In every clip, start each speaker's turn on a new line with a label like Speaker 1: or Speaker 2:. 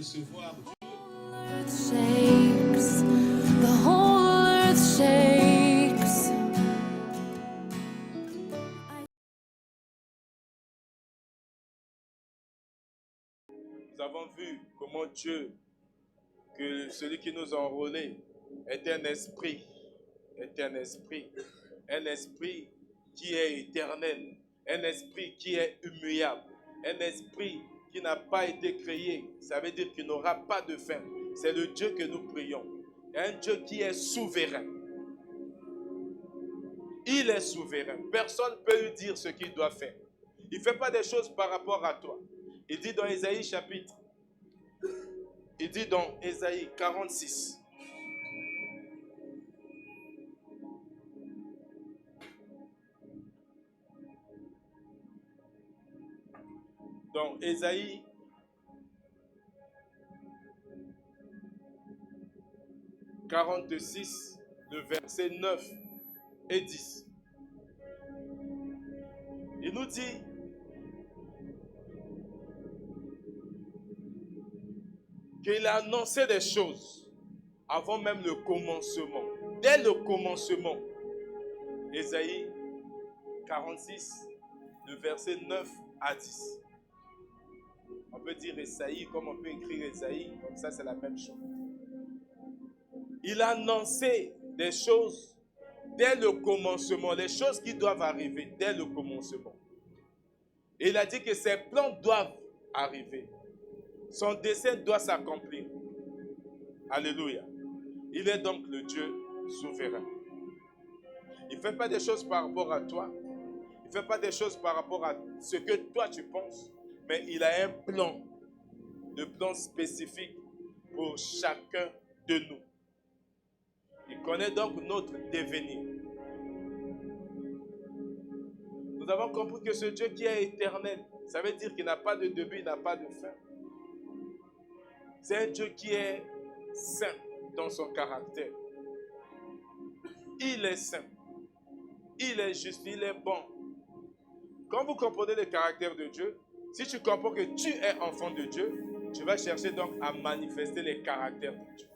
Speaker 1: recevoir Dieu.
Speaker 2: The whole earth shakes.
Speaker 3: Nous avons vu comment Dieu, que celui qui nous a enrôlés, est un esprit qui est éternel, un esprit qui est immuable, un esprit qui n'a pas été créé. Ça veut dire qu'il n'aura pas de fin. C'est le Dieu que nous prions. Un Dieu qui est souverain. Il est souverain. Personne ne peut lui dire ce qu'il doit faire. Il ne fait pas des choses par rapport à toi. Il dit dans Ésaïe chapitre, il dit dans Ésaïe 46, dans Ésaïe 46, le verset 9 et 10. Il nous dit qu'il a annoncé des choses avant même le commencement. Dès le commencement, Ésaïe 46, le verset 9 à 10. On peut dire Ésaïe comme on peut écrire Ésaïe, comme ça c'est la même chose. Il a annoncé des choses dès le commencement, les choses qui doivent arriver dès le commencement. Et il a dit que ses plans doivent arriver. Son dessein doit s'accomplir. Alléluia. Il est donc le Dieu souverain. Il ne fait pas des choses par rapport à toi. Il ne fait pas des choses par rapport à ce que toi tu penses. Mais il a un plan. Un plan spécifique pour chacun de nous. Il connaît donc notre devenir. Nous avons compris que ce Dieu qui est éternel, ça veut dire qu'il n'a pas de début, il n'a pas de fin. C'est un Dieu qui est saint dans son caractère. Il est saint. Il est juste, il est bon. Quand vous comprenez le caractère de Dieu, si tu comprends que tu es enfant de Dieu, tu vas chercher donc à manifester les caractères de Dieu.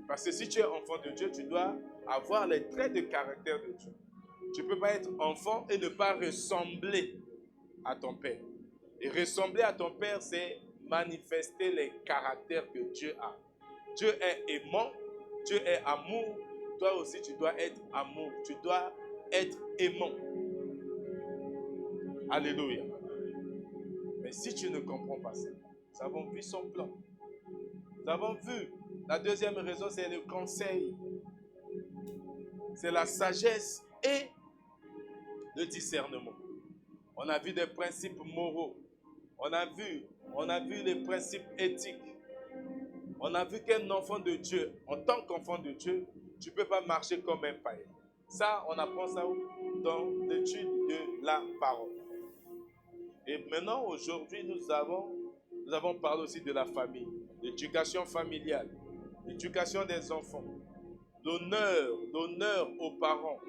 Speaker 3: Parce que si tu es enfant de Dieu, tu dois avoir les traits de caractère de Dieu. Tu ne peux pas être enfant et ne pas ressembler à ton Père. Et ressembler à ton Père, c'est manifester les caractères que Dieu a. Dieu est aimant, Dieu est amour. Toi aussi, tu dois être amour. Tu dois être aimant. Alléluia. Mais si tu ne comprends pas ça, nous avons vu son plan. Nous avons vu. La deuxième raison, c'est le conseil. C'est la sagesse et le discernement. On a vu des principes moraux. On a vu les principes éthiques. On a vu qu'un enfant de Dieu, en tant qu'enfant de Dieu, tu ne peux pas marcher comme un païen. Ça, on apprend ça dans l'étude de la parole. Et maintenant, aujourd'hui, nous avons parlé aussi de la famille, l'éducation familiale, l'éducation des enfants, l'honneur aux parents,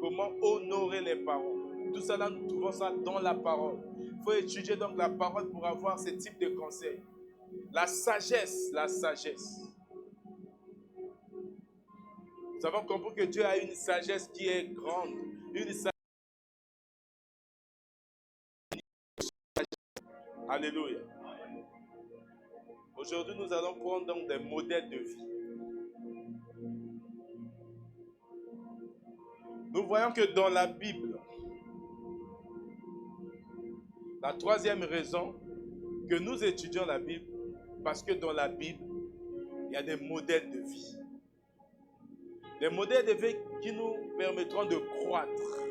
Speaker 3: comment honorer les parents. Tout ça, là, nous trouvons ça dans la parole. Il faut étudier donc la parole pour avoir ce type de conseils. La sagesse. Nous avons compris que Dieu a une sagesse qui est grande, une sagesse. Alléluia. Aujourd'hui, nous allons prendre donc des modèles de vie. Nous voyons que dans la Bible, la troisième raison que nous étudions la Bible, parce que dans la Bible, il y a des modèles de vie. Des modèles de vie qui nous permettront de croître.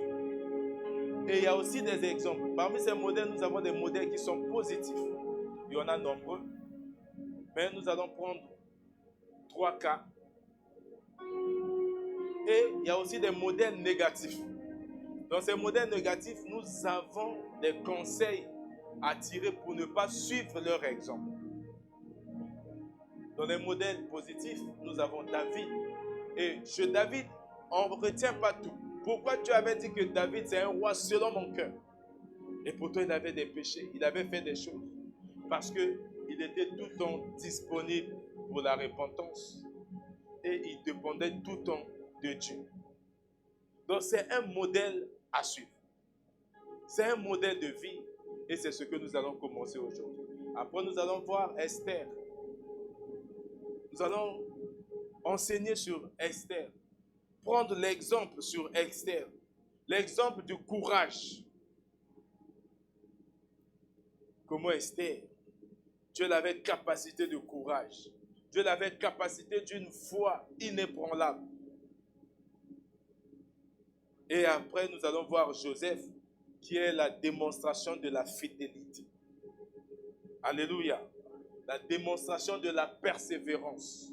Speaker 3: Et il y a aussi des exemples. Parmi ces modèles, nous avons des modèles qui sont positifs. Il y en a nombreux. Mais nous allons prendre 3 cas. Et il y a aussi des modèles négatifs. Dans ces modèles négatifs, nous avons des conseils à tirer pour ne pas suivre leur exemple. Dans les modèles positifs, nous avons David. Et chez David, on ne retient pas tout. Pourquoi tu avais dit que David, c'est un roi selon mon cœur? Et pourtant, il avait des péchés. Il avait fait des choses. Parce qu'il il était tout le temps disponible pour la repentance et il dépendait tout le temps de Dieu. Donc c'est un modèle à suivre. C'est un modèle de vie et c'est ce que nous allons commencer aujourd'hui. Après, nous allons voir Esther. Nous allons enseigner sur Esther. Prendre l'exemple sur Esther. L'exemple du courage. Comment Esther, Dieu avait capacité de courage. Dieu avait capacité d'une foi inébranlable. Et après, nous allons voir Joseph, qui est la démonstration de la fidélité. Alléluia. La démonstration de la persévérance.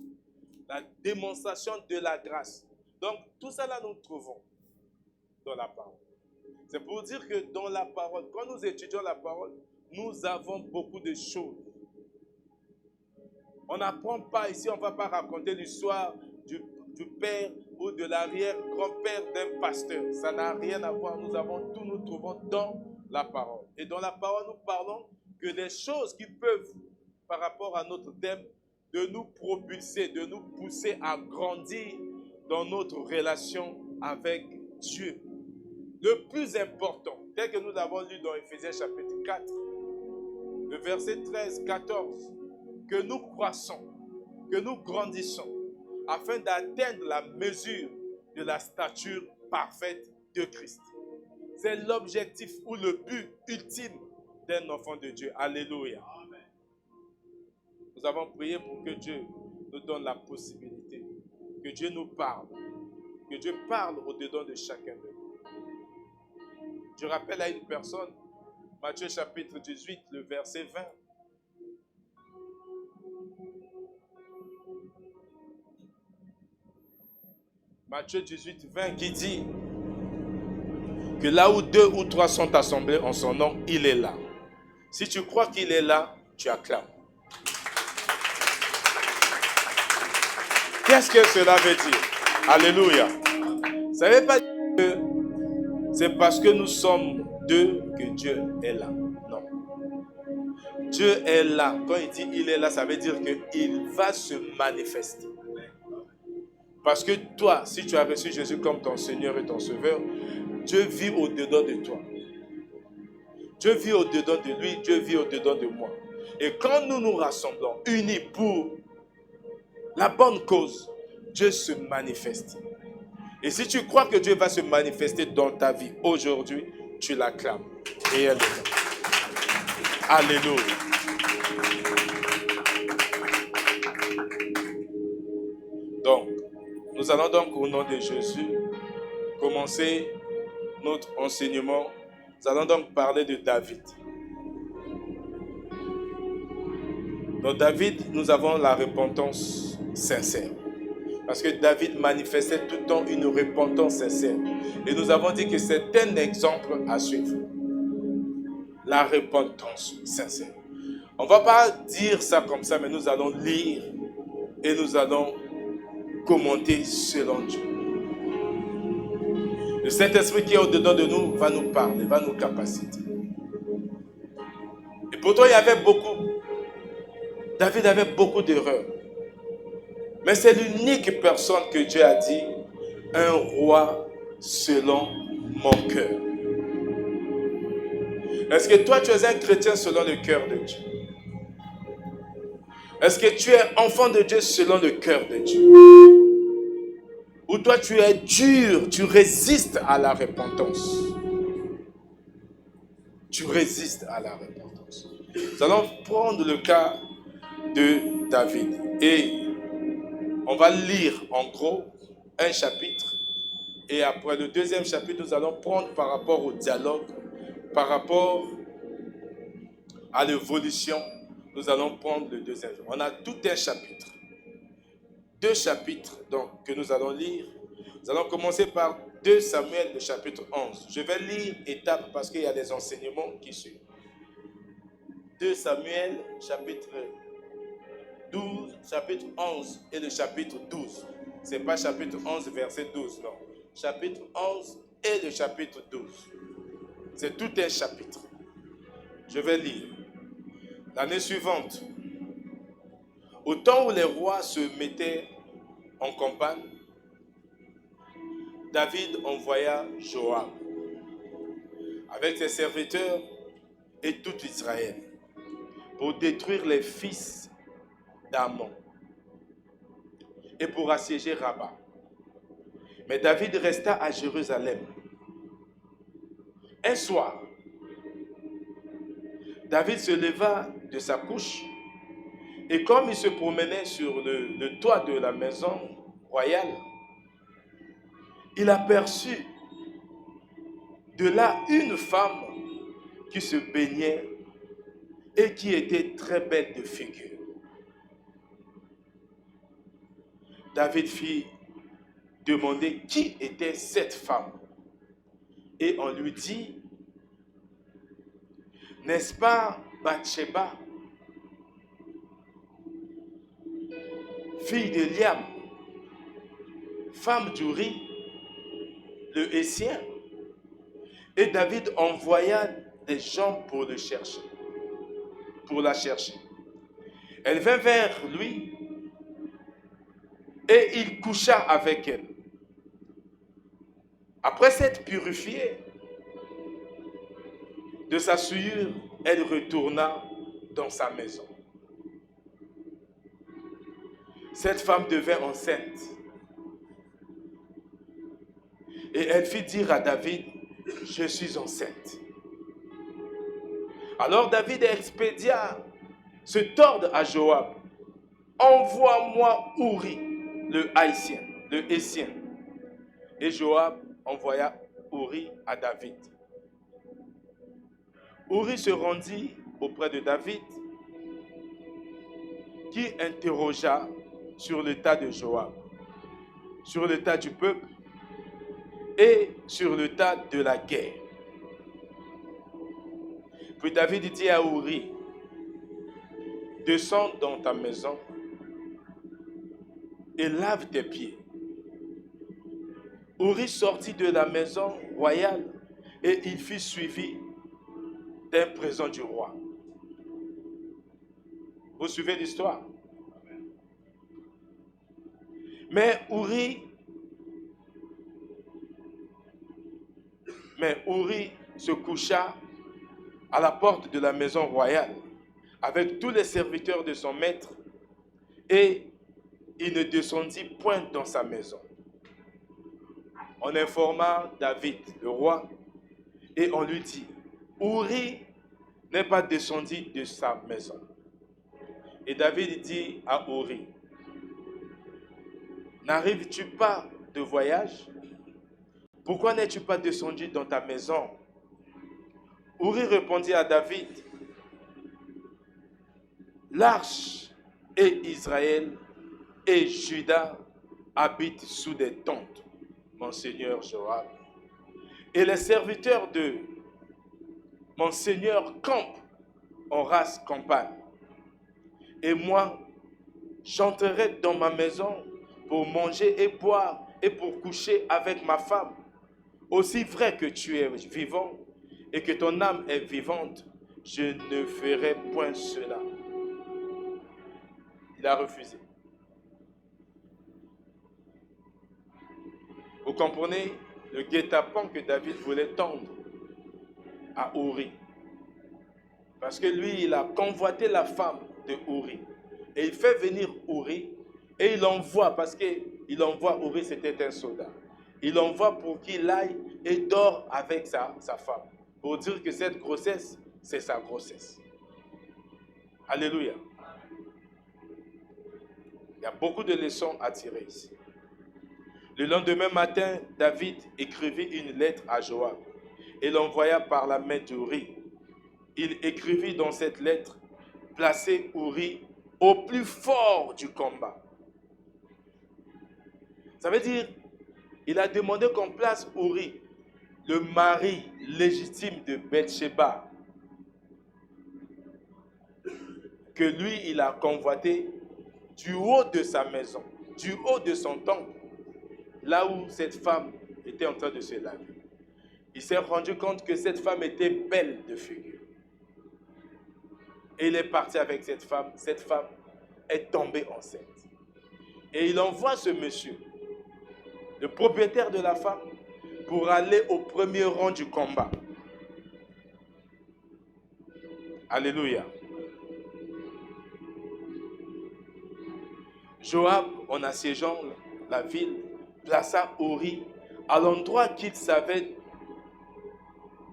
Speaker 3: La démonstration de la grâce. Donc, tout ça là, nous trouvons dans la parole. C'est pour dire que dans la parole, quand nous étudions la parole, nous avons beaucoup de choses. On n'apprend pas ici, on ne va pas raconter l'histoire du père ou de l'arrière-grand-père d'un pasteur. Ça n'a rien à voir. Nous avons tout, nous trouvons dans la parole. Et dans la parole, nous parlons que des choses qui peuvent, par rapport à notre thème, de nous propulser, de nous pousser à grandir dans notre relation avec Dieu. Le plus important, tel que nous l'avons lu dans Éphésiens chapitre 4, le verset 13, 14, que nous croissons, que nous grandissons, afin d'atteindre la mesure de la stature parfaite de Christ. C'est l'objectif ou le but ultime d'un enfant de Dieu. Alléluia. Nous avons prié pour que Dieu nous donne la possibilité, que Dieu nous parle, que Dieu parle au-dedans de chacun de nous. Je rappelle à une personne, Matthieu chapitre 18, le verset 20. Matthieu 18, 20 qui dit que là où 2 ou 3 sont assemblés en son nom, il est là. Si tu crois qu'il est là, tu acclames. Qu'est-ce que cela veut dire? Alléluia. Ça ne veut pas dire que c'est parce que nous sommes 2 que Dieu est là. Non. Dieu est là. Quand il dit il est là, ça veut dire qu'il va se manifester. Parce que toi, si tu as reçu Jésus comme ton Seigneur et ton Sauveur, Dieu vit au-dedans de toi. Dieu vit au-dedans de lui, Dieu vit au-dedans de moi. Et quand nous nous rassemblons, unis pour la bonne cause, Dieu se manifeste. Et si tu crois que Dieu va se manifester dans ta vie aujourd'hui, tu l'acclames. Et elle est là. Alléluia. Donc, nous allons donc au nom de Jésus commencer notre enseignement. Nous allons donc parler de David. Dans David, nous avons la repentance sincère. Parce que David manifestait tout le temps une repentance sincère. Et nous avons dit que c'est un exemple à suivre. La repentance sincère. On ne va pas dire ça comme ça, mais nous allons lire et nous allons commenter selon Dieu. Le Saint-Esprit qui est au-dedans de nous va nous parler, va nous capaciter. Et pourtant, David avait beaucoup d'erreurs. Mais c'est l'unique personne que Dieu a dit, un roi selon mon cœur. Est-ce que toi, tu es un chrétien selon le cœur de Dieu? Est-ce que tu es enfant de Dieu selon le cœur de Dieu? Ou toi, tu es dur, tu résistes à la repentance? Tu résistes à la repentance. Nous allons prendre le cas de David. Et on va lire en gros un chapitre. Et après le deuxième chapitre, nous allons prendre par rapport au dialogue, par rapport à l'évolution, nous allons prendre le deuxième. On a tout un chapitre. 2 chapitres donc, que nous allons lire. Nous allons commencer par 2 Samuel, le chapitre 11. Je vais lire étape parce qu'il y a des enseignements qui suivent. 2 Samuel, chapitre 12, chapitre 11 et le chapitre 12. Ce n'est pas chapitre 11, verset 12, non. Chapitre 11 et le chapitre 12. C'est tout un chapitre. Je vais lire. L'année suivante, Au temps où les rois se mettaient en campagne, David envoya Joab avec ses serviteurs et tout Israël pour détruire les fils d'Ammon et pour assiéger Rabat. Mais David resta à Jérusalem. Un soir, David se leva de sa couche et comme il se promenait sur le toit de la maison royale, il aperçut de là une femme qui se baignait et qui était très belle de figure. David fit demander qui était cette femme. Et on lui dit, n'est-ce pas Bathsheba, fille d'Eliam, femme d'Uri, le Hétien? Et David envoya des gens pour le chercher, pour la chercher. Elle vint vers lui et il coucha avec elle. Après s'être purifiée de sa souillure, elle retourna dans sa maison. Cette femme devint enceinte. Et elle fit dire à David, je suis enceinte. Alors David expédia cet ordre à Joab. Envoie-moi Uri, le Hétien. Et Joab envoya Uri à David. Uri se rendit auprès de David, qui interrogea sur l'état de Joab, sur l'état du peuple et sur l'état de la guerre. Puis David dit à Uri, descends dans ta maison et lave tes pieds. Uri sortit de la maison royale et il fut suivi d'un présent du roi. Vous suivez l'histoire? Mais Uri se coucha à la porte de la maison royale avec tous les serviteurs de son maître et il ne descendit point dans sa maison. On informa David, le roi, et on lui dit, Uri n'est pas descendu de sa maison. Et David dit à Uri, n'arrives-tu pas de voyage? Pourquoi n'es-tu pas descendu dans ta maison? Uri répondit à David, l'arche et Israël et Juda habitent sous des tentes, mon seigneur Joab. Et les serviteurs de mon seigneur campent en race campagne. Et moi, j'entrerai dans ma maison pour manger et boire et pour coucher avec ma femme. Aussi vrai que tu es vivant et que ton âme est vivante, je ne ferai point cela. Il a refusé. Vous comprenez le guet-apens que David voulait tendre à Uri. Parce que lui, il a convoité la femme de Uri. Et il fait venir Uri et il envoie, parce qu'il envoie Uri, c'était un soldat. Il envoie pour qu'il aille et dort avec sa femme. Pour dire que cette grossesse, c'est sa grossesse. Alléluia. Il y a beaucoup de leçons à tirer ici. Le lendemain matin, David écrivit une lettre à Joab et l'envoya par la main d'Uri. Il écrivit dans cette lettre, placez Uri au plus fort du combat. Ça veut dire, il a demandé qu'on place Uri, le mari légitime de Bathsheba, que lui, il a convoité du haut de sa maison, du haut de son temple, là où cette femme était en train de se laver. Il s'est rendu compte que cette femme était belle de figure. Et il est parti avec cette femme est tombée enceinte. Et il envoie ce monsieur, le propriétaire de la femme, pour aller au premier rang du combat. Alléluia. Joab, en assiégeant la ville, plaça Uri à l'endroit qu'il savait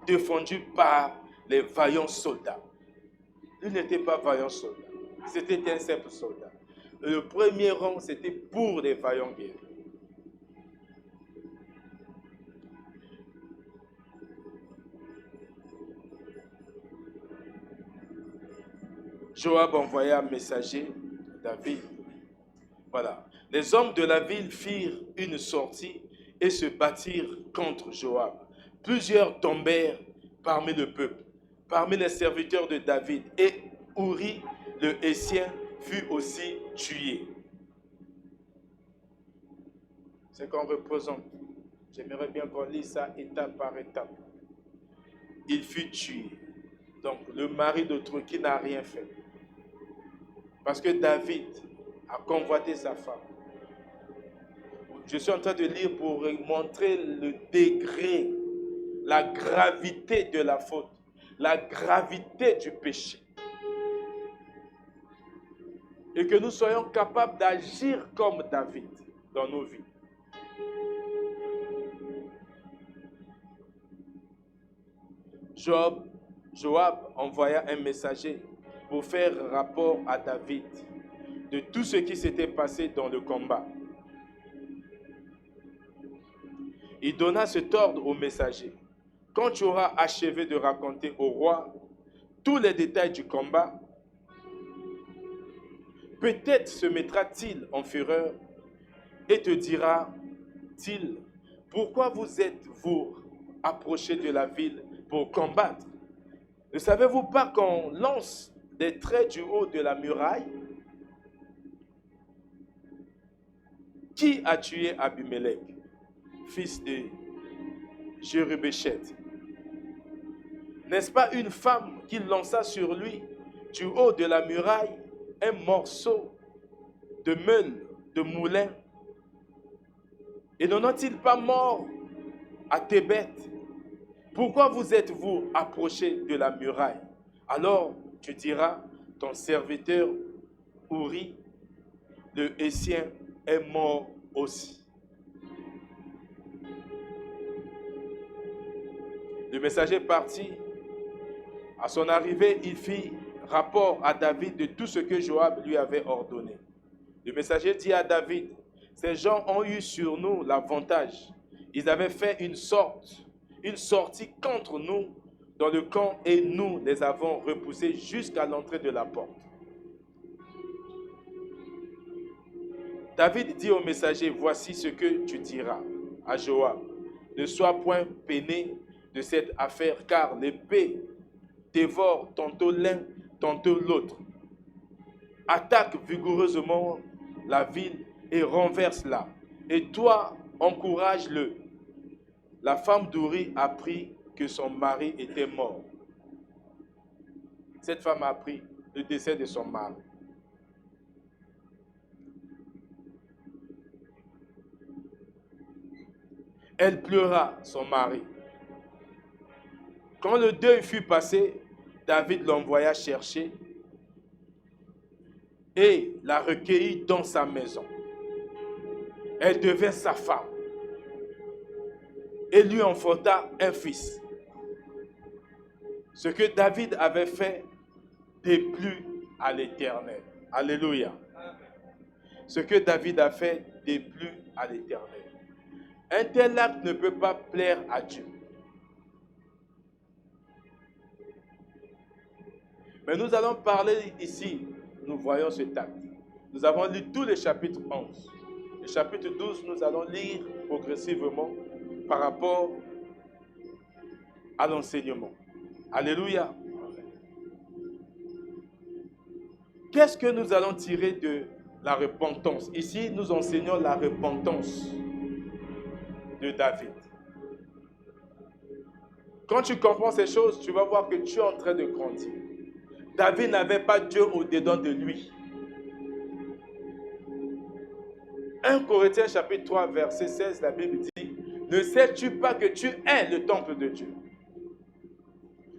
Speaker 3: défendu par les vaillants soldats. Il n'était pas vaillant soldat, c'était un simple soldat. Le premier rang, c'était pour les vaillants guerriers. Joab envoya un messager, David. Voilà. Les hommes de la ville firent une sortie et se battirent contre Joab. Plusieurs tombèrent parmi le peuple, parmi les serviteurs de David. Et Uri, le Hétien, fut aussi tué. C'est qu'on représente. J'aimerais bien qu'on lise ça étape par étape. Il fut tué. Donc, le mari d'autrui qui n'a rien fait. Parce que David a convoité sa femme. Je suis en train de lire pour montrer le degré, la gravité de la faute, la gravité du péché. Et que nous soyons capables d'agir comme David dans nos vies. Joab envoya un messager pour faire rapport à David de tout ce qui s'était passé dans le combat. Il donna cet ordre au messager. Quand tu auras achevé de raconter au roi tous les détails du combat, peut-être se mettra-t-il en fureur et te dira-t-il, pourquoi vous êtes-vous approchés de la ville pour combattre? Ne savez-vous pas qu'on lance des traits du haut de la muraille? Qui a tué Abimelech, fils de Jérubéchet? N'est-ce pas une femme qui lança sur lui du haut de la muraille un morceau de meule, de moulin? Et n'en est-il pas mort à Tébet? Pourquoi vous êtes-vous approchés de la muraille? Alors tu diras, ton serviteur Uri, le Hétien, est mort aussi. Le messager partit. À son arrivée, il fit rapport à David de tout ce que Joab lui avait ordonné. Le messager dit à David, ces gens ont eu sur nous l'avantage. Ils avaient fait une sortie contre nous dans le camp et nous les avons repoussés jusqu'à l'entrée de la porte. David dit au messager, voici ce que tu diras à Joab. Ne sois point peiné de cette affaire, car l'épée dévore tantôt l'un, tantôt l'autre. Attaque vigoureusement la ville et renverse-la. Et toi, encourage-le. La femme d'Uri apprit que son mari était mort. Cette femme a appris le décès de son mari. Elle pleura son mari. Quand le deuil fut passé, David l'envoya chercher et la recueillit dans sa maison. Elle devint sa femme et lui enfanta un fils. Ce que David avait fait déplut à l'Éternel. Alléluia. Ce que David a fait déplut à l'Éternel. Un tel acte ne peut pas plaire à Dieu. Mais nous allons parler ici, nous voyons cet acte. Nous avons lu tous les chapitres 11. Le chapitre 12, nous allons lire progressivement par rapport à l'enseignement. Alléluia. Qu'est-ce que nous allons tirer de la repentance? Ici, nous enseignons la repentance de David. Quand tu comprends ces choses, tu vas voir que tu es en train de grandir. David n'avait pas Dieu au-dedans de lui. 1 Corinthiens chapitre 3, verset 16, la Bible dit, ne sais-tu pas que tu es le temple de Dieu?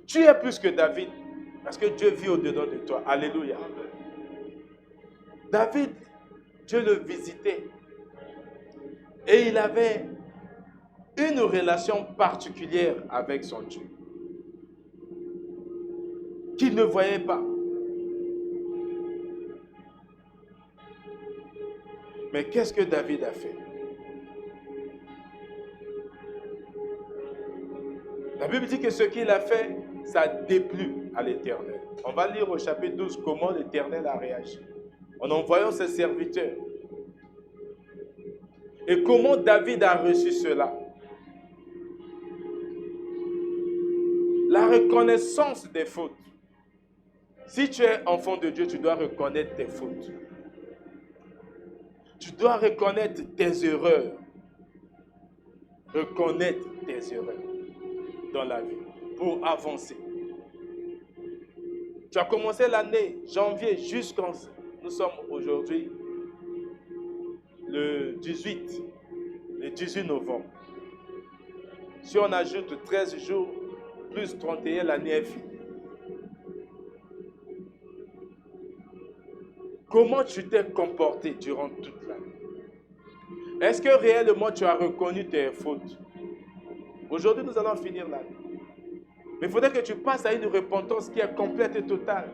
Speaker 3: Tu es plus que David, parce que Dieu vit au-dedans de toi. Alléluia. David, Dieu le visitait. Et il avait une relation particulière avec son Dieu, qu'il ne voyait pas. Mais qu'est-ce que David a fait? La Bible dit que ce qu'il a fait, ça a déplu à l'Éternel. On va lire au chapitre 12 comment l'Éternel a réagi en envoyant ses serviteurs. Et comment David a reçu cela? La reconnaissance des fautes. Si tu es enfant de Dieu, tu dois reconnaître tes fautes. Tu dois reconnaître tes erreurs. Reconnaître tes erreurs dans la vie pour avancer. Tu as commencé l'année, janvier, jusqu'en... Nous sommes aujourd'hui le 18 novembre. Si on ajoute 13 jours, plus 31, l'année est finie. Comment tu t'es comporté durant toute l'année? Est-ce que réellement tu as reconnu tes fautes? Aujourd'hui, nous allons finir l'année. Mais il faudrait que tu passes à une repentance qui est complète et totale.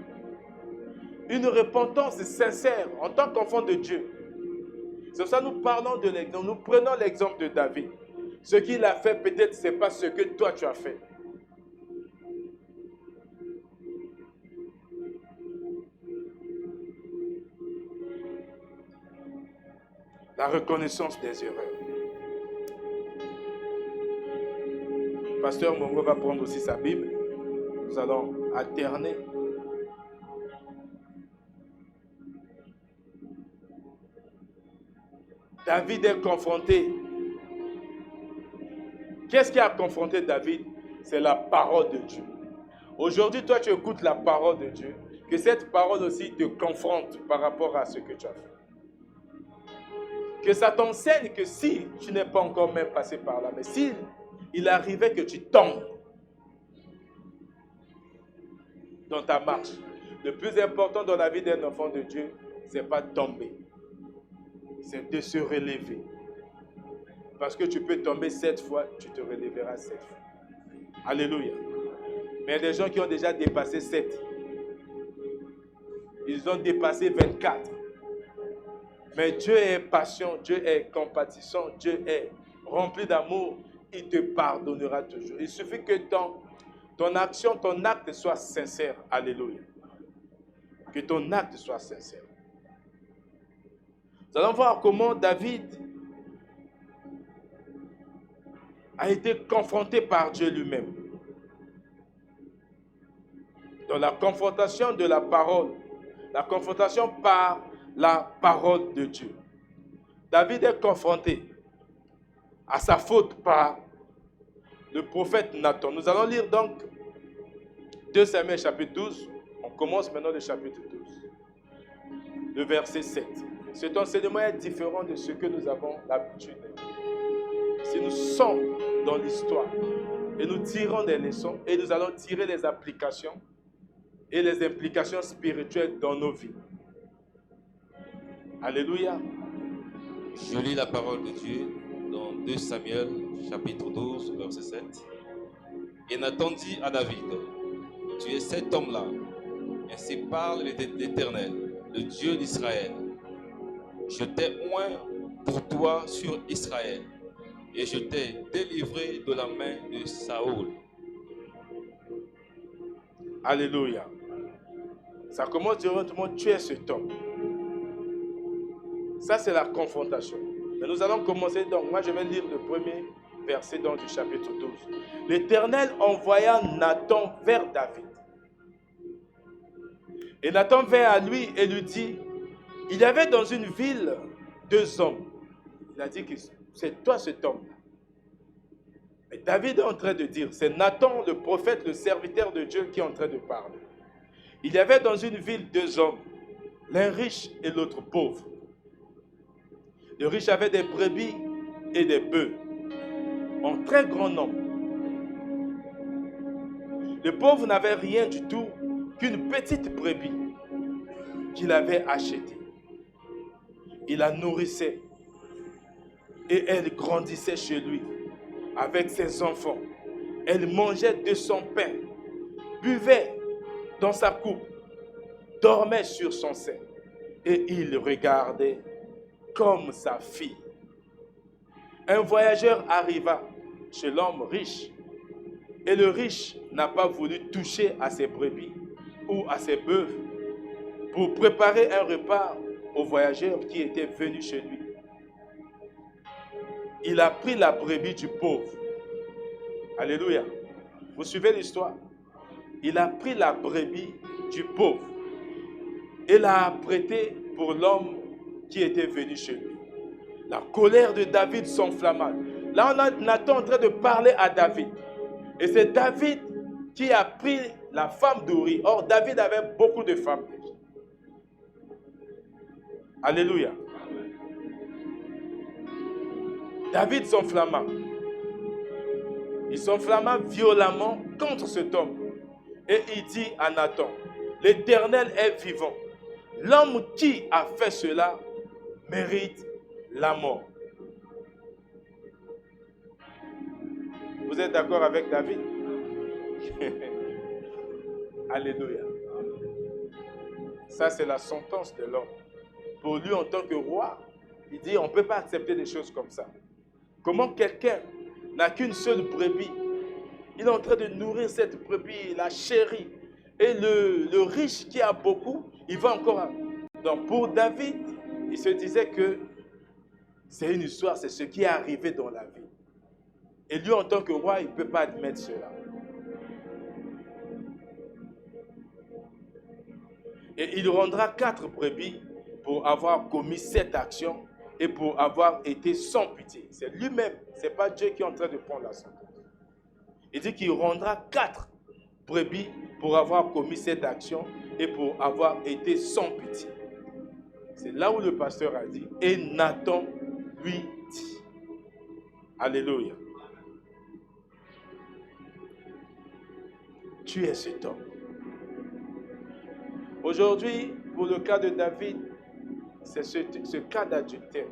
Speaker 3: Une repentance sincère en tant qu'enfant de Dieu. C'est pour ça que nous parlons de l'exemple. Nous prenons l'exemple de David. Ce qu'il a fait, peut-être, ce n'est pas ce que toi tu as fait. La reconnaissance des erreurs. Pasteur Mongo va prendre aussi sa Bible. Nous allons alterner. David est confronté. Qu'est-ce qui a confronté David? C'est la parole de Dieu. Aujourd'hui, toi, tu écoutes la parole de Dieu. Que cette parole aussi te confronte par rapport à ce que tu as fait. Que ça t'enseigne que si tu n'es pas encore même passé par là, mais si il arrivait que tu tombes dans ta marche, le plus important dans la vie d'un enfant de Dieu, ce n'est pas de tomber, c'est de se relever. Parce que tu peux tomber 7 fois, tu te relèveras 7 fois. Alléluia. Mais il y a des gens qui ont déjà dépassé 7. Ils ont dépassé 24. Mais Dieu est patient, Dieu est compatissant, Dieu est rempli d'amour. Il te pardonnera toujours. Il suffit que ton action, ton acte soit sincère. Alléluia. Que ton acte soit sincère. Nous allons voir comment David a été confronté par Dieu lui-même. Dans la confrontation de la parole, la confrontation par la parole de Dieu. David est confronté à sa faute par le prophète Nathan. Nous allons lire donc 2 Samuel chapitre 12. On commence maintenant le chapitre 12. Le verset 7. Cet enseignement est différent de ce que nous avons l'habitude de dire. Si nous sommes dans l'histoire et nous tirons des leçons et nous allons tirer les applications et les implications spirituelles dans nos vies. Alléluia.
Speaker 1: Je lis la parole de Dieu dans 2 Samuel, chapitre 12, verset 7. Et Nathan dit à David, tu es cet homme-là, ainsi parle l'Éternel, le Dieu d'Israël. Je t'ai oint pour toi sur Israël, et je t'ai délivré de la main de Saoul.
Speaker 3: Alléluia. Ça commence directement, tu es cet homme. Ça, c'est la confrontation. Mais nous allons commencer donc. Moi, je vais lire le premier verset donc, du chapitre 12. L'Éternel envoya Nathan vers David. Et Nathan vint à lui et lui dit, il y avait dans une ville 2 hommes. Il a dit que c'est toi cet homme. Mais David est en train de dire, c'est Nathan, le prophète, le serviteur de Dieu qui est en train de parler. Il y avait dans une ville 2 hommes, l'un riche et l'autre pauvre. Le riche avait des brebis et des bœufs en très grand nombre. Le pauvre n'avait rien du tout qu'une petite brebis qu'il avait achetée. Il la nourrissait et elle grandissait chez lui avec ses enfants. Elle mangeait de son pain, buvait dans sa coupe, dormait sur son sein et il regardait comme sa fille. Un voyageur arriva chez l'homme riche et le riche n'a pas voulu toucher à ses brebis ou à ses bœufs pour préparer un repas au voyageur qui était venu chez lui. Il a pris la brebis du pauvre. Alléluia. Vous suivez l'histoire? Il a pris la brebis du pauvre et l'a apprêtée pour l'homme qui était venu chez lui. La colère de David s'enflamma. Là, on a Nathan en train de parler à David. Et c'est David qui a pris la femme d'Uri. Or, David avait beaucoup de femmes. Alléluia. David s'enflamma. Il s'enflamma violemment contre cet homme. Et il dit à Nathan, l'Éternel est vivant. L'homme qui a fait cela mérite la mort. Vous êtes d'accord avec David? Alléluia. Ça, c'est la sentence de l'homme. Pour lui, en tant que roi, il dit, on ne peut pas accepter des choses comme ça. Comment quelqu'un n'a qu'une seule brebis? Il est en train de nourrir cette brebis, la chérie. Et le riche qui a beaucoup, il va encore... Donc pour David, il se disait que c'est une histoire, c'est ce qui est arrivé dans la vie. Et lui, en tant que roi, il ne peut pas admettre cela. Et il rendra 4 brebis pour avoir commis cette action et pour avoir été sans pitié. C'est lui-même, ce n'est pas Dieu qui est en train de prendre la sentence. Il dit qu'il rendra 4 brebis pour avoir commis cette action et pour avoir été sans pitié. C'est là où le pasteur a dit, et Nathan lui dit. Alléluia. Tu es cet homme. Aujourd'hui, pour le cas de David, c'est ce cas d'adultère.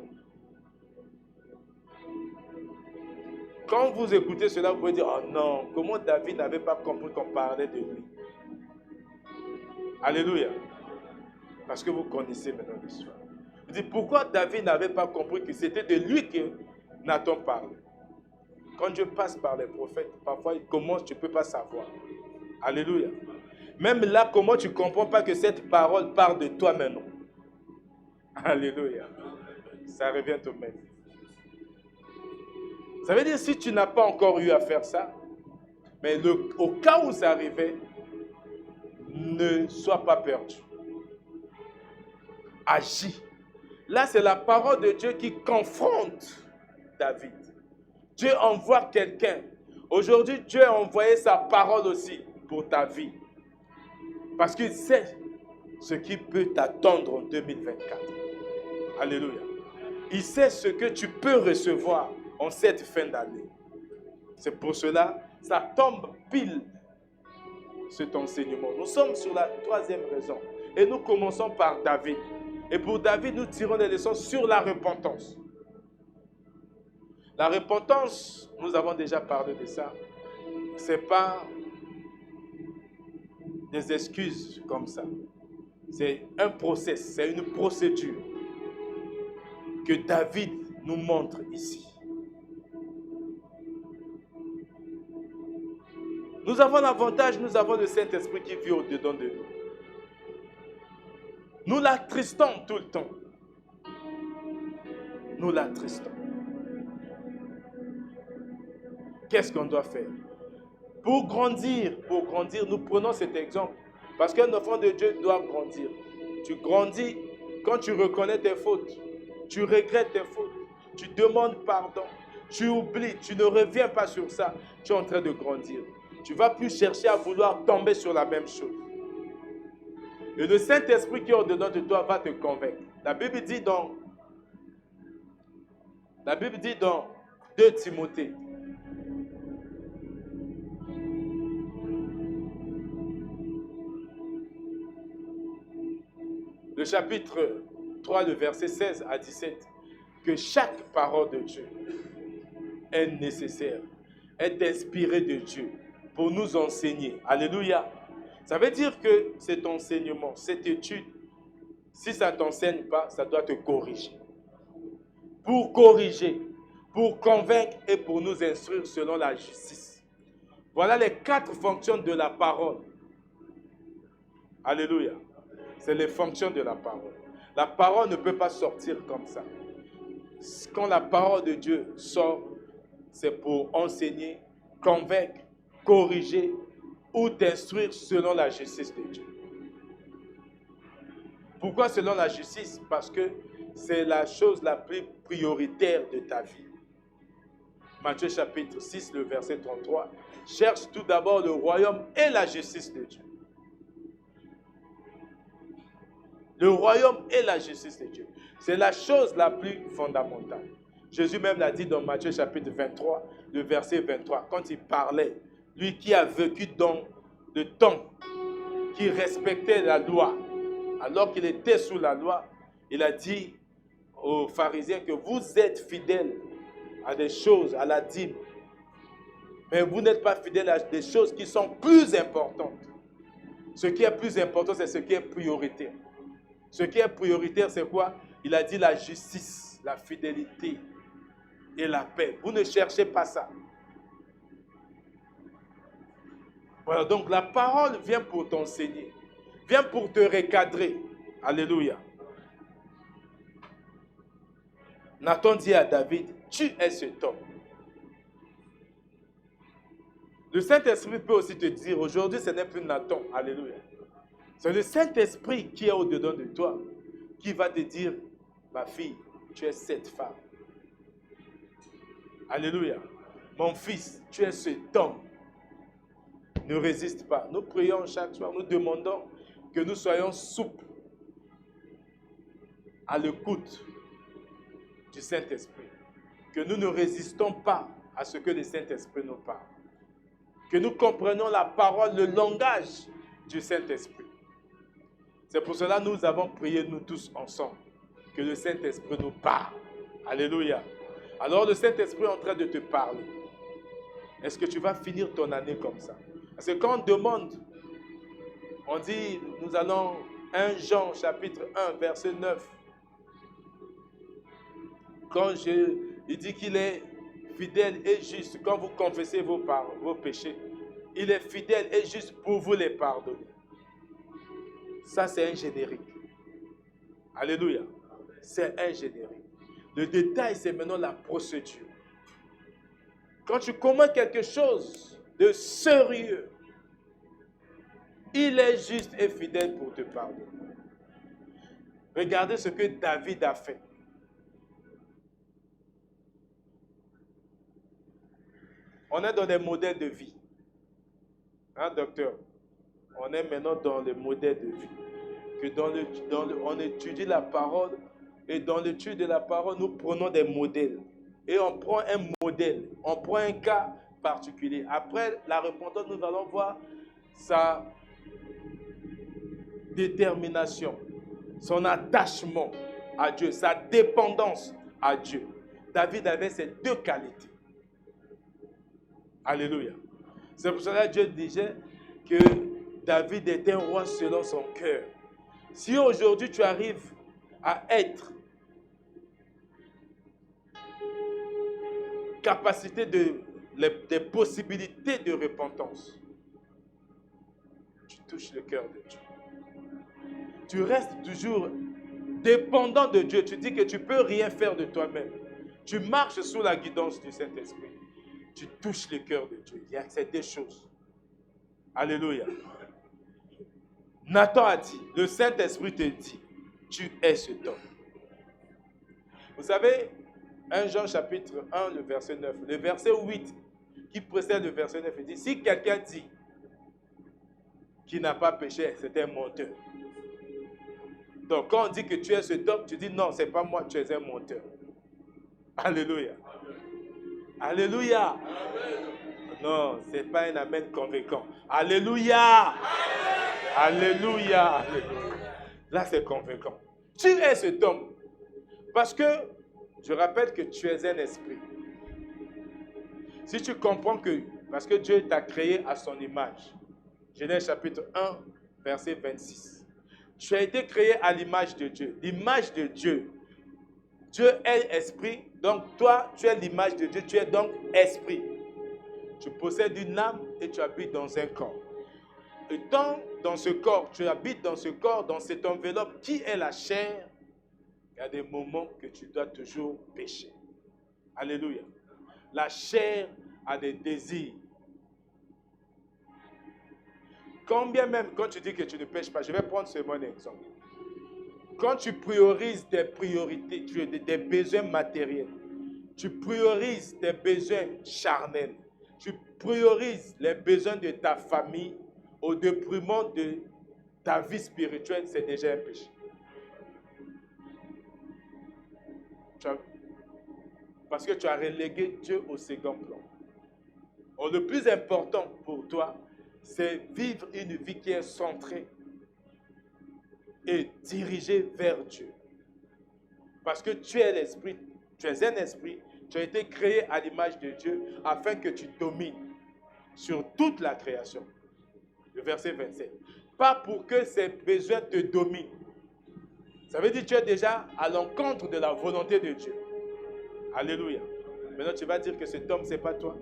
Speaker 3: Quand vous écoutez cela, vous pouvez dire, oh non, comment David n'avait pas compris qu'on parlait de lui? Alléluia. Parce que vous connaissez maintenant l'histoire. Vous dites, pourquoi David n'avait pas compris que c'était de lui que Nathan parlait? Quand Dieu passe par les prophètes, parfois il commence, tu ne peux pas savoir. Alléluia. Même là, comment tu ne comprends pas que cette parole parle de toi maintenant? Alléluia. Ça revient au même. Ça veut dire si tu n'as pas encore eu à faire ça, mais au cas où ça arrivait, ne sois pas perdu. Agis. Là, c'est la parole de Dieu qui confronte David. Dieu envoie quelqu'un. Aujourd'hui, Dieu a envoyé sa parole aussi pour ta vie. Parce qu'il sait ce qui peut t'attendre en 2024. Alléluia. Il sait ce que tu peux recevoir en cette fin d'année. C'est pour cela, ça tombe pile, cet enseignement. Nous sommes sur la 3e raison. Et nous commençons par David. Et pour David, nous tirons des leçons sur la repentance. La repentance, nous avons déjà parlé de ça. Ce n'est pas des excuses comme ça. C'est un process, c'est une procédure que David nous montre ici. Nous avons l'avantage, nous avons le Saint-Esprit qui vit au-dedans de nous. Nous l'attristons tout le temps. Nous l'attristons. Qu'est-ce qu'on doit faire? Pour grandir, nous prenons cet exemple. Parce qu'un enfant de Dieu doit grandir. Tu grandis quand tu reconnais tes fautes. Tu regrettes tes fautes. Tu demandes pardon. Tu oublies. Tu ne reviens pas sur ça. Tu es en train de grandir. Tu ne vas plus chercher à vouloir tomber sur la même chose. Et le Saint-Esprit qui est au-dedans de toi va te convaincre. La Bible dit dans La Bible dit dans 2 Timothée, le chapitre 3, le verset 16 à 17, que chaque parole de Dieu est nécessaire, est inspirée de Dieu pour nous enseigner. Alléluia. Ça veut dire que cet enseignement, cette étude, si ça ne t'enseigne pas, ça doit te corriger. Pour corriger, pour convaincre et pour nous instruire selon la justice. Voilà les 4 fonctions de la parole. Alléluia. C'est les fonctions de la parole. La parole ne peut pas sortir comme ça. Quand la parole de Dieu sort, c'est pour enseigner, convaincre, corriger ou t'instruire selon la justice de Dieu. Pourquoi selon la justice? Parce que c'est la chose la plus prioritaire de ta vie. Matthieu chapitre 6, le verset 33. Cherche tout d'abord le royaume et la justice de Dieu. Le royaume et la justice de Dieu. C'est la chose la plus fondamentale. Jésus même l'a dit dans Matthieu chapitre 23, le verset 23, quand il parlait, lui qui a vécu dans le temps, qui respectait la loi, alors qu'il était sous la loi, il a dit aux pharisiens que vous êtes fidèles à des choses, à la dîme, mais vous n'êtes pas fidèles à des choses qui sont plus importantes. Ce qui est plus important, c'est ce qui est prioritaire. Ce qui est prioritaire, c'est quoi? Il a dit la justice, la fidélité et la paix. Vous ne cherchez pas ça. Voilà, donc la parole vient pour t'enseigner, vient pour te recadrer. Alléluia. Nathan dit à David, tu es cet homme. Le Saint-Esprit peut aussi te dire, aujourd'hui ce n'est plus Nathan. Alléluia. C'est le Saint-Esprit qui est au-dedans de toi, qui va te dire, ma fille, tu es cette femme. Alléluia. Mon fils, tu es cet homme. Ne résiste pas. Nous prions chaque soir, nous demandons que nous soyons souples à l'écoute du Saint-Esprit. Que nous ne résistons pas à ce que le Saint-Esprit nous parle. Que nous comprenions la parole, le langage du Saint-Esprit. C'est pour cela que nous avons prié, nous tous ensemble, que le Saint-Esprit nous parle. Alléluia. Alors le Saint-Esprit est en train de te parler. Est-ce que tu vas finir ton année comme ça? Parce que quand on demande, on dit, nous allons 1 Jean chapitre 1 verset 9. Quand il dit qu'il est fidèle et juste, quand vous confessez vos péchés, il est fidèle et juste pour vous les pardonner. Ça, c'est un générique. Alléluia. C'est un générique. Le détail, c'est maintenant la procédure. Quand tu commets quelque chose de sérieux, il est juste et fidèle pour te pardonner. Regardez ce que David a fait. On est dans des modèles de vie. Hein, docteur? On est maintenant dans le modèle de vie. Que on étudie la parole et dans l'étude de la parole, nous prenons des modèles. Et on prend un modèle, on prend un cas particulier. Après la repentance, nous allons voir sa détermination, son attachement à Dieu, sa dépendance à Dieu. David avait ces 2 qualités. Alléluia. C'est pour cela que Dieu disait que David était un roi selon son cœur. Si aujourd'hui tu arrives à être capacité des possibilités de repentance, tu touches le cœur de Dieu. Tu restes toujours dépendant de Dieu. Tu dis que tu ne peux rien faire de toi-même. Tu marches sous la guidance du Saint-Esprit. Tu touches le cœur de Dieu. Il y a ces 2 choses. Alléluia. Nathan a dit, le Saint-Esprit te dit, tu es cet homme. Vous savez, 1 Jean chapitre 1, le verset 9, le verset 8 qui précède le verset 9, il dit, si quelqu'un dit qu'il n'a pas péché, c'est un menteur. Donc quand on dit que tu es cet homme, tu dis non, ce n'est pas moi, tu es un menteur. Alléluia. Alléluia. Non, ce n'est pas un amen convaincant. Alléluia. Alléluia. Alléluia. Là, c'est convaincant. Tu es cet homme. Parce que, je rappelle que tu es un esprit. Si tu comprends que, parce que Dieu t'a créé à son image. Genèse chapitre 1, verset 26. Tu as été créé à l'image de Dieu. L'image de Dieu. Dieu est esprit, donc toi, tu es l'image de Dieu, tu es donc esprit. Tu possèdes une âme et tu habites dans un corps. Et dans ce corps, tu habites dans ce corps, dans cette enveloppe qui est la chair, il y a des moments que tu dois toujours pécher. Alléluia. La chair a des désirs. Combien même, quand tu dis que tu ne pêches pas, je vais prendre seulement un exemple. Quand tu priorises tes priorités, tu as des besoins matériels, tu priorises tes besoins charnels, tu priorises les besoins de ta famille au détriment de ta vie spirituelle, c'est déjà un péché. Parce que tu as relégué Dieu au second plan. Or, le plus important pour toi, c'est vivre une vie qui est centrée et dirigée vers Dieu. Parce que tu es l'esprit, tu es un esprit, tu as été créé à l'image de Dieu afin que tu domines sur toute la création. Le verset 27. Pas pour que ces besoins te dominent. Ça veut dire que tu es déjà à l'encontre de la volonté de Dieu. Alléluia. Maintenant, tu vas dire que cet homme, ce n'est pas toi.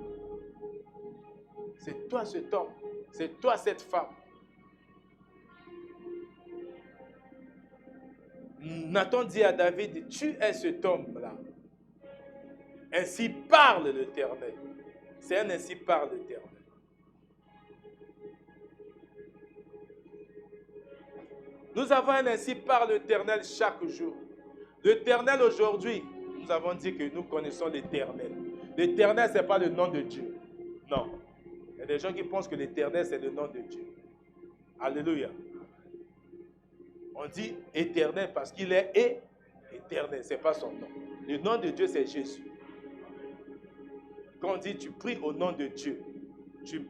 Speaker 3: C'est toi cet homme. C'est toi cette femme. Nathan dit à David, tu es cet homme-là. Ainsi parle l'Éternel. C'est un ainsi parle l'Éternel. Nous avons un ainsi parle l'Éternel chaque jour. L'Éternel aujourd'hui, nous avons dit que nous connaissons l'Éternel. L'Éternel, ce n'est pas le nom de Dieu. Non. Il y a des gens qui pensent que l'Éternel, c'est le nom de Dieu. Alléluia. On dit éternel parce qu'il est éternel, ce n'est pas son nom. Le nom de Dieu, c'est Jésus. Quand on dit tu pries au nom de Dieu, tu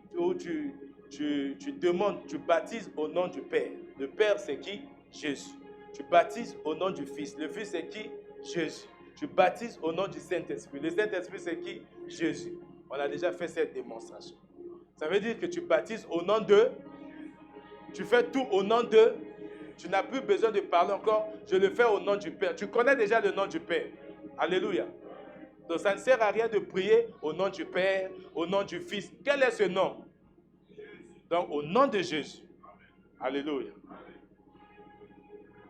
Speaker 3: demandes, tu baptises au nom du Père. Le Père, c'est qui? Jésus. Tu baptises au nom du Fils. Le Fils, c'est qui? Jésus. Tu baptises au nom du Saint-Esprit. Le Saint-Esprit, c'est qui? Jésus. On a déjà fait cette démonstration. Ça veut dire que tu baptises au nom de... Tu fais tout au nom de... Tu n'as plus besoin de parler encore. Je le fais au nom du Père. Tu connais déjà le nom du Père. Alléluia. Donc ça ne sert à rien de prier au nom du Père, au nom du Fils. Quel est ce nom? Donc au nom de Jésus. Alléluia.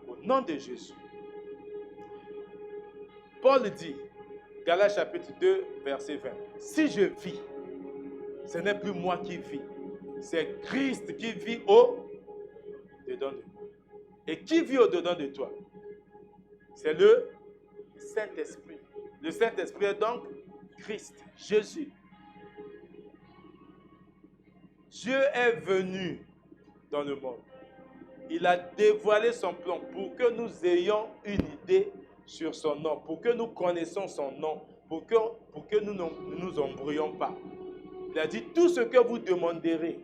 Speaker 3: Au nom de Jésus. Paul dit, Galates chapitre 2, verset 20. Si je vis, ce n'est plus moi qui vis. C'est Christ qui vit au-dedans de moi. Et qui vit au-dedans de toi? C'est le Saint-Esprit. Le Saint-Esprit est donc Christ, Jésus. Dieu est venu dans le monde. Il a dévoilé son plan pour que nous ayons une idée sur son nom, pour que nous connaissions son nom, pour que nous ne nous embrouillons pas. Il a dit, tout ce que vous demanderez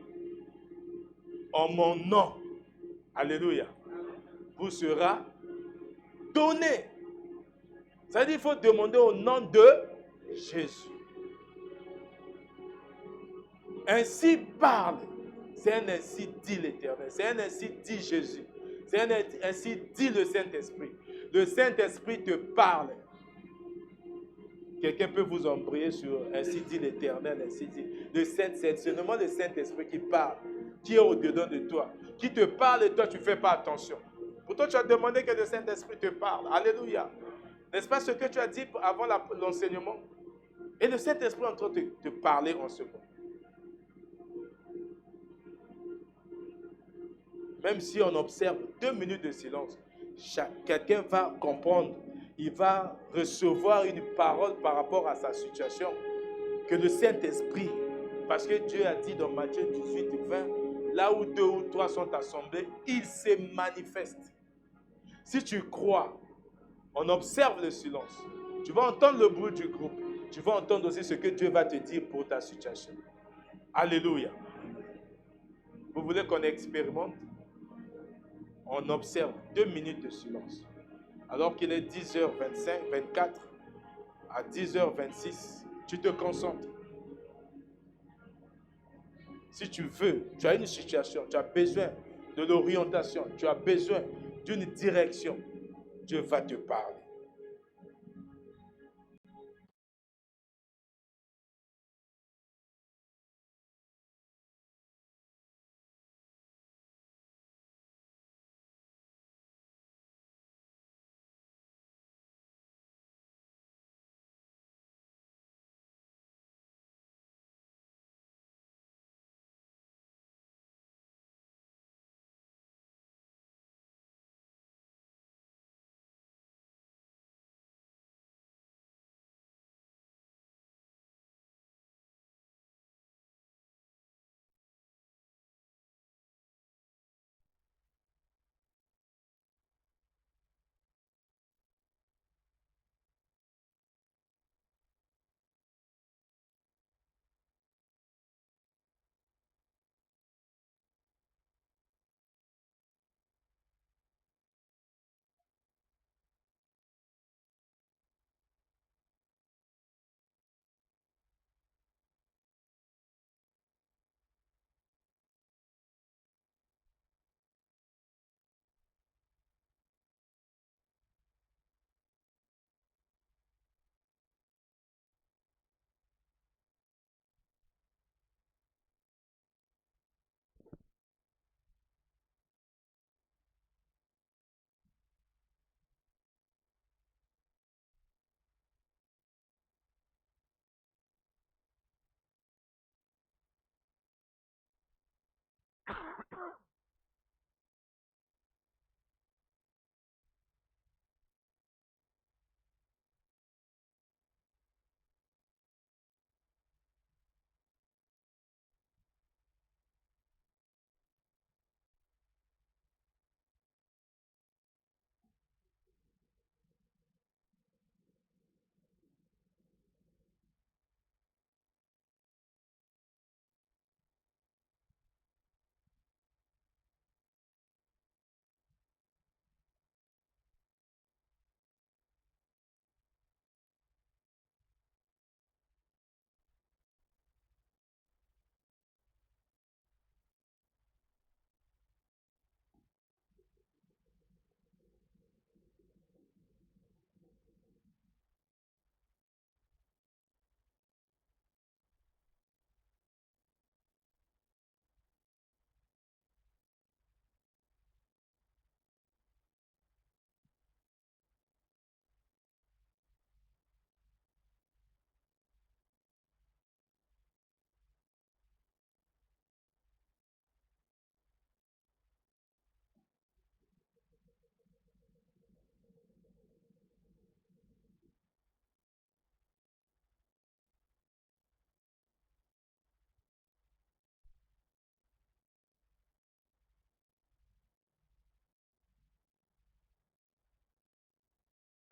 Speaker 3: en mon nom, alléluia, vous sera donné. C'est-à-dire qu'il faut demander au nom de Jésus. Ainsi parle. C'est un ainsi dit l'Éternel. C'est un ainsi dit Jésus. C'est un ainsi dit le Saint-Esprit. Le Saint-Esprit te parle. Quelqu'un peut vous embrouiller sur ainsi dit l'Éternel, ainsi dit. C'est seulement le Saint-Esprit qui parle, qui est au-dedans de toi, qui te parle et toi tu ne fais pas attention. Pourtant tu as demandé que le Saint-Esprit te parle. Alléluia. N'est-ce pas ce que tu as dit avant l'enseignement? Et le Saint-Esprit est en train de te parler en ce moment. Même si on observe 2 minutes de silence, quelqu'un va comprendre, il va recevoir une parole par rapport à sa situation. Que le Saint-Esprit, parce que Dieu a dit dans Matthieu 18, 20, là où 2 ou 3 sont assemblés, il se manifeste. Si tu crois, on observe le silence. Tu vas entendre le bruit du groupe. Tu vas entendre aussi ce que Dieu va te dire pour ta situation. Alléluia. Vous voulez qu'on expérimente? On observe 2 minutes de silence. Alors qu'il est 10h25, 24, à 10h26, tu te concentres. Si tu veux, tu as une situation, tu as besoin de l'orientation, tu as besoin d'une direction, Dieu va te parler.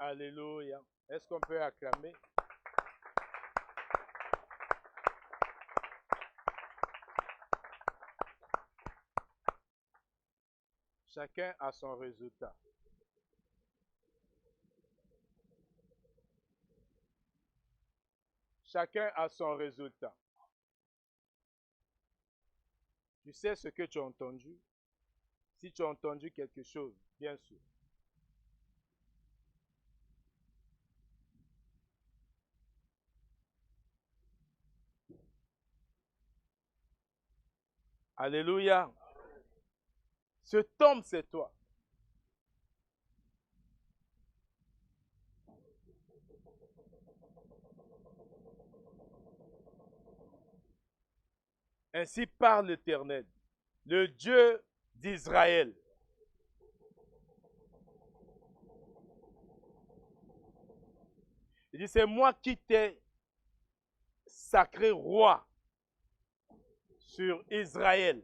Speaker 3: Alléluia. Est-ce qu'on peut acclamer? Chacun a son résultat. Chacun a son résultat. Tu sais ce que tu as entendu? Si tu as entendu quelque chose, bien sûr. Alléluia. Ce tombe, c'est toi. Ainsi parle l'Éternel, le Dieu d'Israël. Il dit, c'est moi qui t'ai sacré roi sur Israël.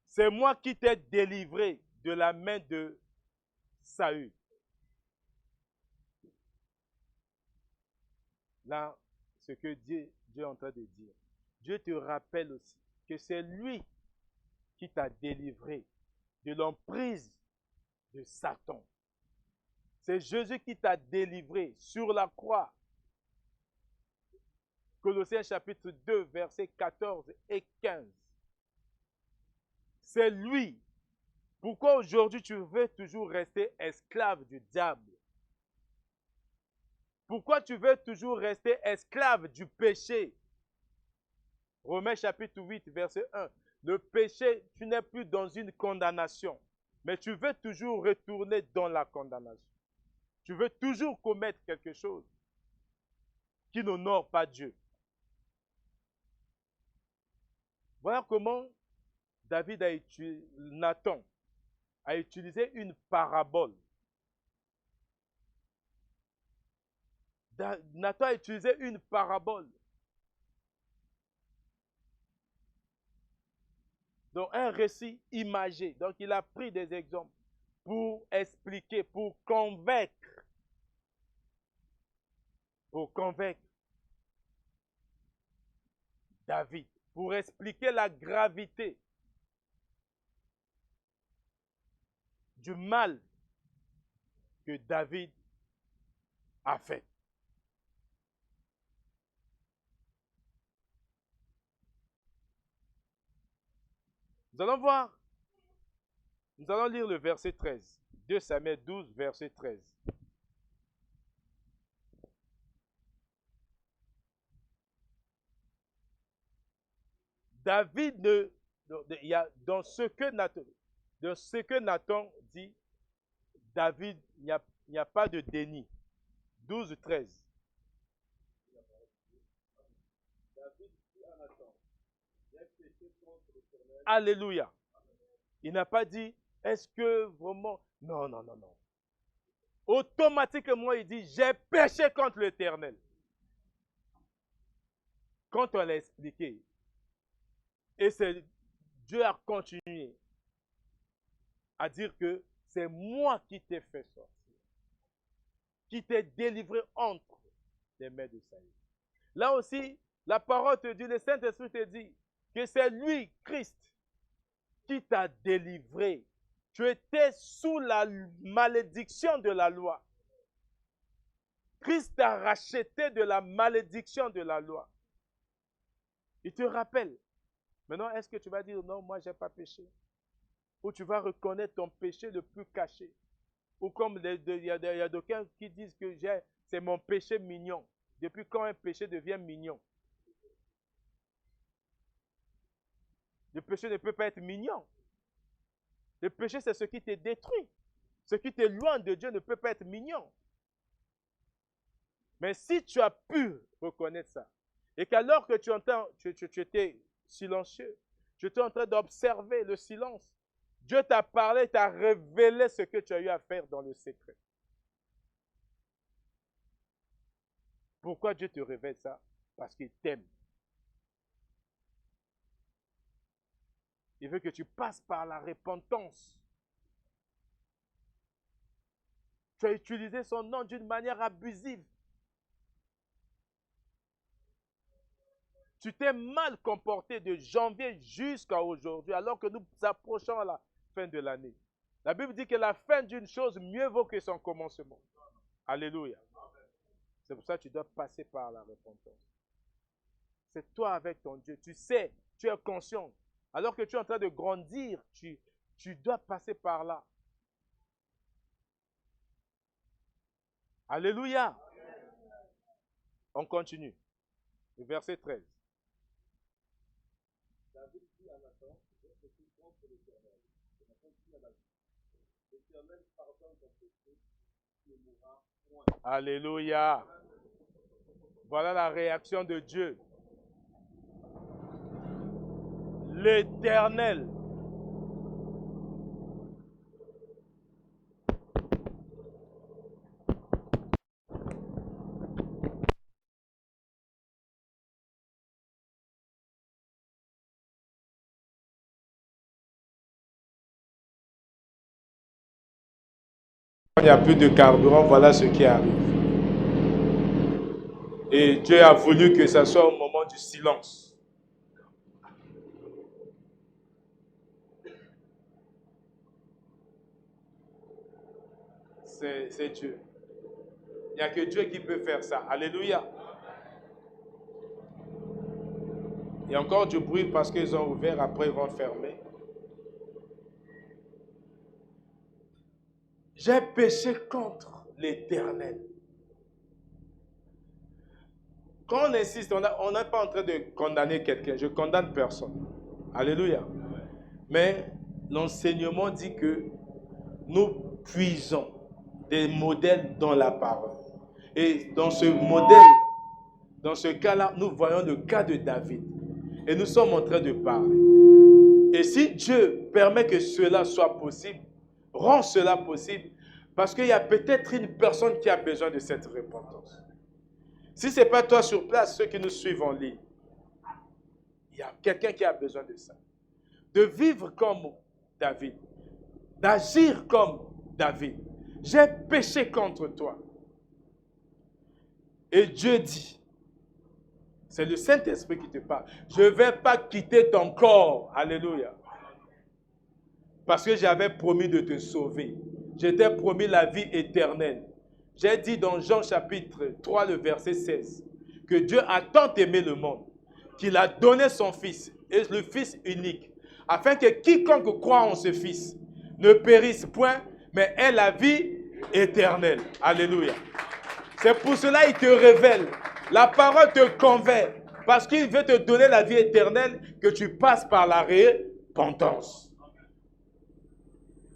Speaker 3: C'est moi qui t'ai délivré de la main de Saül. Là, ce que Dieu est en train de dire. Dieu te rappelle aussi que c'est lui qui t'a délivré de l'emprise de Satan. C'est Jésus qui t'a délivré sur la croix. Colossiens chapitre 2, versets 14 et 15. C'est lui. Pourquoi aujourd'hui tu veux toujours rester esclave du diable? Pourquoi tu veux toujours rester esclave du péché? Romains chapitre 8, verset 1. Le péché, tu n'es plus dans une condamnation, mais tu veux toujours retourner dans la condamnation. Tu veux toujours commettre quelque chose qui n'honore pas Dieu. Voilà comment Nathan a utilisé une parabole. Nathan a utilisé une parabole. Donc, un récit imagé. Donc, il a pris des exemples pour expliquer, pour convaincre David, pour expliquer la gravité du mal que David a fait. Nous allons voir. Nous allons lire le verset 13. 2 Samuel 12, verset 13. David dans ce que Nathan dit, David, il n'y a pas de déni. 12, 13. Alléluia. Il n'a pas dit, est-ce que vraiment... Non, non, non, non. Automatiquement, il dit, j'ai péché contre l'Éternel. Quand on l'a expliqué, et Dieu a continué à dire que c'est moi qui t'ai fait sortir, qui t'ai délivré entre les mains de Saül. Là aussi, la parole te dit, le Saint-Esprit te dit que c'est lui, Christ, qui t'a délivré. Tu étais sous la malédiction de la loi. Christ t'a racheté de la malédiction de la loi. Il te rappelle. Maintenant, est-ce que tu vas dire non, moi, je n'ai pas péché? Ou tu vas reconnaître ton péché le plus caché? Ou comme il y a d'aucuns qui disent que c'est mon péché mignon. Depuis quand un péché devient mignon? Le péché ne peut pas être mignon. Le péché, c'est ce qui te détruit. Ce qui t'éloigne de Dieu ne peut pas être mignon. Mais si tu as pu reconnaître ça, et qu'alors que tu étais silencieux, tu étais en train d'observer le silence, Dieu t'a parlé, t'a révélé ce que tu as eu à faire dans le secret. Pourquoi Dieu te révèle ça? Parce qu'il t'aime. Il veut que tu passes par la repentance. Tu as utilisé son nom d'une manière abusive. Tu t'es mal comporté de janvier jusqu'à aujourd'hui, alors que nous approchons à la fin de l'année. La Bible dit que la fin d'une chose mieux vaut que son commencement. Alléluia. C'est pour ça que tu dois passer par la repentance. C'est toi avec ton Dieu. Tu sais, tu es conscient. Alors que tu es en train de grandir, tu dois passer par là. Alléluia. On continue. Le verset 13. David dit à Nathan, je suis contre l'Éternel. Nathan dit à David, l'Éternel pardonne ton péché, tu ne mourras point. Alléluia. Voilà la réaction de Dieu. L'Éternel il n'y a plus de carburant, voilà ce qui arrive. Et Dieu a voulu que ce soit au moment du silence. C'est Dieu. Il n'y a que Dieu qui peut faire ça. Alléluia. Il y a encore du bruit parce qu'ils ont ouvert, après ils vont fermer. J'ai péché contre l'Éternel. Quand on insiste, on n'est pas en train de condamner quelqu'un. Je condamne personne. Alléluia. Mais l'enseignement dit que nous puisons des modèles dans la parole. Et dans ce modèle, dans ce cas-là, nous voyons le cas de David. Et nous sommes en train de parler. Et si Dieu permet que cela soit possible, rend cela possible, parce qu'il y a peut-être une personne qui a besoin de cette repentance. Si ce n'est pas toi sur place, ceux qui nous suivent en ligne, il y a quelqu'un qui a besoin de ça. De vivre comme David, d'agir comme David. J'ai péché contre toi. Et Dieu dit, c'est le Saint-Esprit qui te parle, je ne vais pas quitter ton corps. Alléluia. Parce que j'avais promis de te sauver. Je t'ai promis la vie éternelle. J'ai dit dans Jean chapitre 3, le verset 16, que Dieu a tant aimé le monde, qu'il a donné son Fils, et le Fils unique, afin que quiconque croit en ce Fils ne périsse point, mais ait la vie éternelle. Alléluia. C'est pour cela qu'il te révèle. La parole te convainc, parce qu'il veut te donner la vie éternelle, que tu passes par la repentance.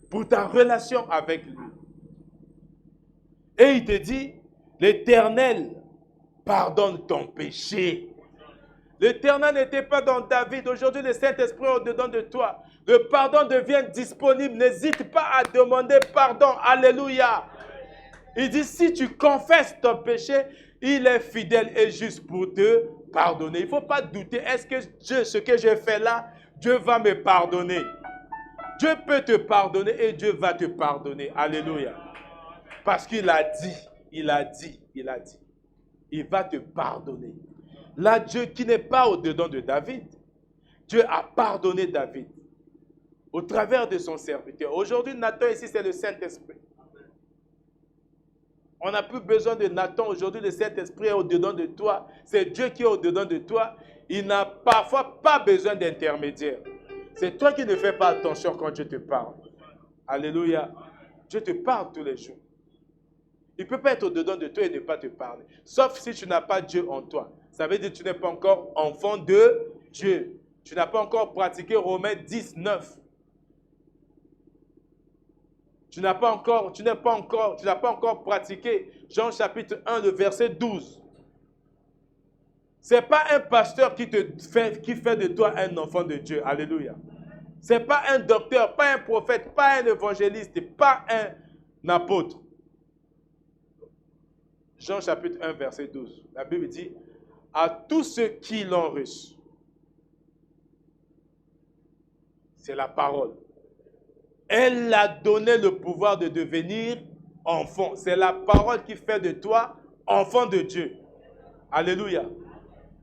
Speaker 3: Pour ta relation avec lui. Et il te dit, l'Éternel pardonne ton péché. L'Éternel n'était pas dans David. Aujourd'hui, le Saint-Esprit est au-dedans de toi. Le pardon devient disponible. N'hésite pas à demander pardon. Alléluia. Il dit, si tu confesses ton péché, il est fidèle et juste pour te pardonner. Il ne faut pas douter. Est-ce que Dieu, ce que j'ai fait là, Dieu va me pardonner? Dieu peut te pardonner et Dieu va te pardonner. Alléluia. Parce qu'il a dit, il a dit. Il va te pardonner. Là, Dieu qui n'est pas au-dedans de David, Dieu a pardonné David au travers de son serviteur. Aujourd'hui, Nathan ici, c'est le Saint-Esprit. On n'a plus besoin de Nathan. Aujourd'hui, le Saint-Esprit est au-dedans de toi. C'est Dieu qui est au-dedans de toi. Il n'a parfois pas besoin d'intermédiaire. C'est toi qui ne fais pas attention quand Dieu te parle. Alléluia. Dieu te parle tous les jours. Il ne peut pas être au-dedans de toi et ne pas te parler. Sauf si tu n'as pas Dieu en toi. Ça veut dire que tu n'es pas encore enfant de Dieu. Tu n'as pas encore pratiqué Romains 10, 9. Tu n'as pas encore pratiqué Jean chapitre 1, le verset 12. Ce n'est pas un pasteur qui fait de toi un enfant de Dieu. Alléluia. Ce n'est pas un docteur, pas un prophète, pas un évangéliste, pas un apôtre. Jean chapitre 1, verset 12. La Bible dit, à tous ceux qui l'ont reçu. C'est la parole. Elle a donné le pouvoir de devenir enfant. C'est la parole qui fait de toi enfant de Dieu. Alléluia.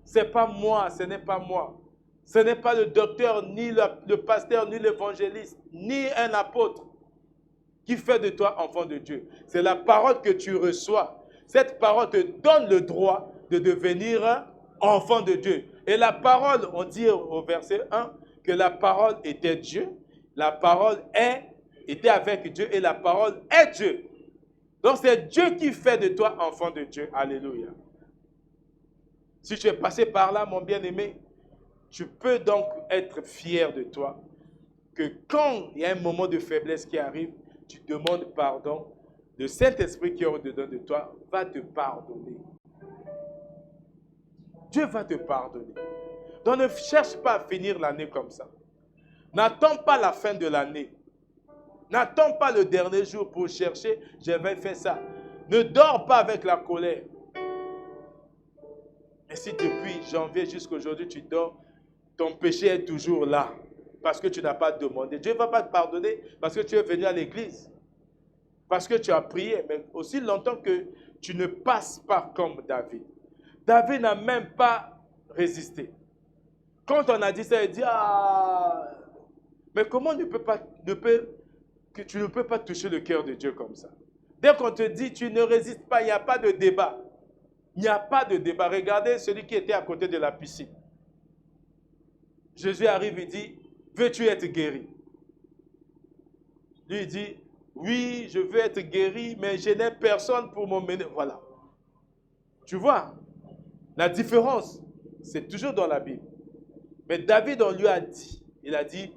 Speaker 3: Ce n'est pas moi, ce n'est pas moi. Ce n'est pas le docteur, ni le pasteur, ni l'évangéliste, ni un apôtre qui fait de toi enfant de Dieu. C'est la parole que tu reçois. Cette parole te donne le droit de devenir enfant de Dieu. Et la parole, on dit au verset 1, que la parole était Dieu. La parole était avec Dieu et la parole est Dieu. Donc c'est Dieu qui fait de toi enfant de Dieu. Alléluia. Si tu es passé par là, mon bien-aimé, tu peux donc être fier de toi. Que quand il y a un moment de faiblesse qui arrive, tu demandes pardon. Le Saint-Esprit qui est au-dedans de toi va te pardonner. Dieu va te pardonner. Donc ne cherche pas à finir l'année comme ça. N'attends pas la fin de l'année. N'attends pas le dernier jour pour chercher, je vais faire ça. Ne dors pas avec la colère. Et si depuis janvier jusqu'à aujourd'hui tu dors, ton péché est toujours là. Parce que tu n'as pas demandé. Dieu ne va pas te pardonner parce que tu es venu à l'église. parce que tu as prié, mais aussi longtemps que tu ne passes pas comme David. David n'a même pas résisté. Quand on a dit ça, il dit, ah, mais comment que tu ne peux pas toucher le cœur de Dieu comme ça? Dès qu'on te dit, tu ne résistes pas, il n'y a pas de débat. Il n'y a pas de débat. Regardez celui qui était à côté de la piscine. Jésus arrive et dit, veux-tu être guéri? Lui, il dit, oui, je veux être guéri, mais je n'ai personne pour m'emmener. Voilà. Tu vois, la différence, c'est toujours dans la Bible. Mais David, on lui a dit, il a dit,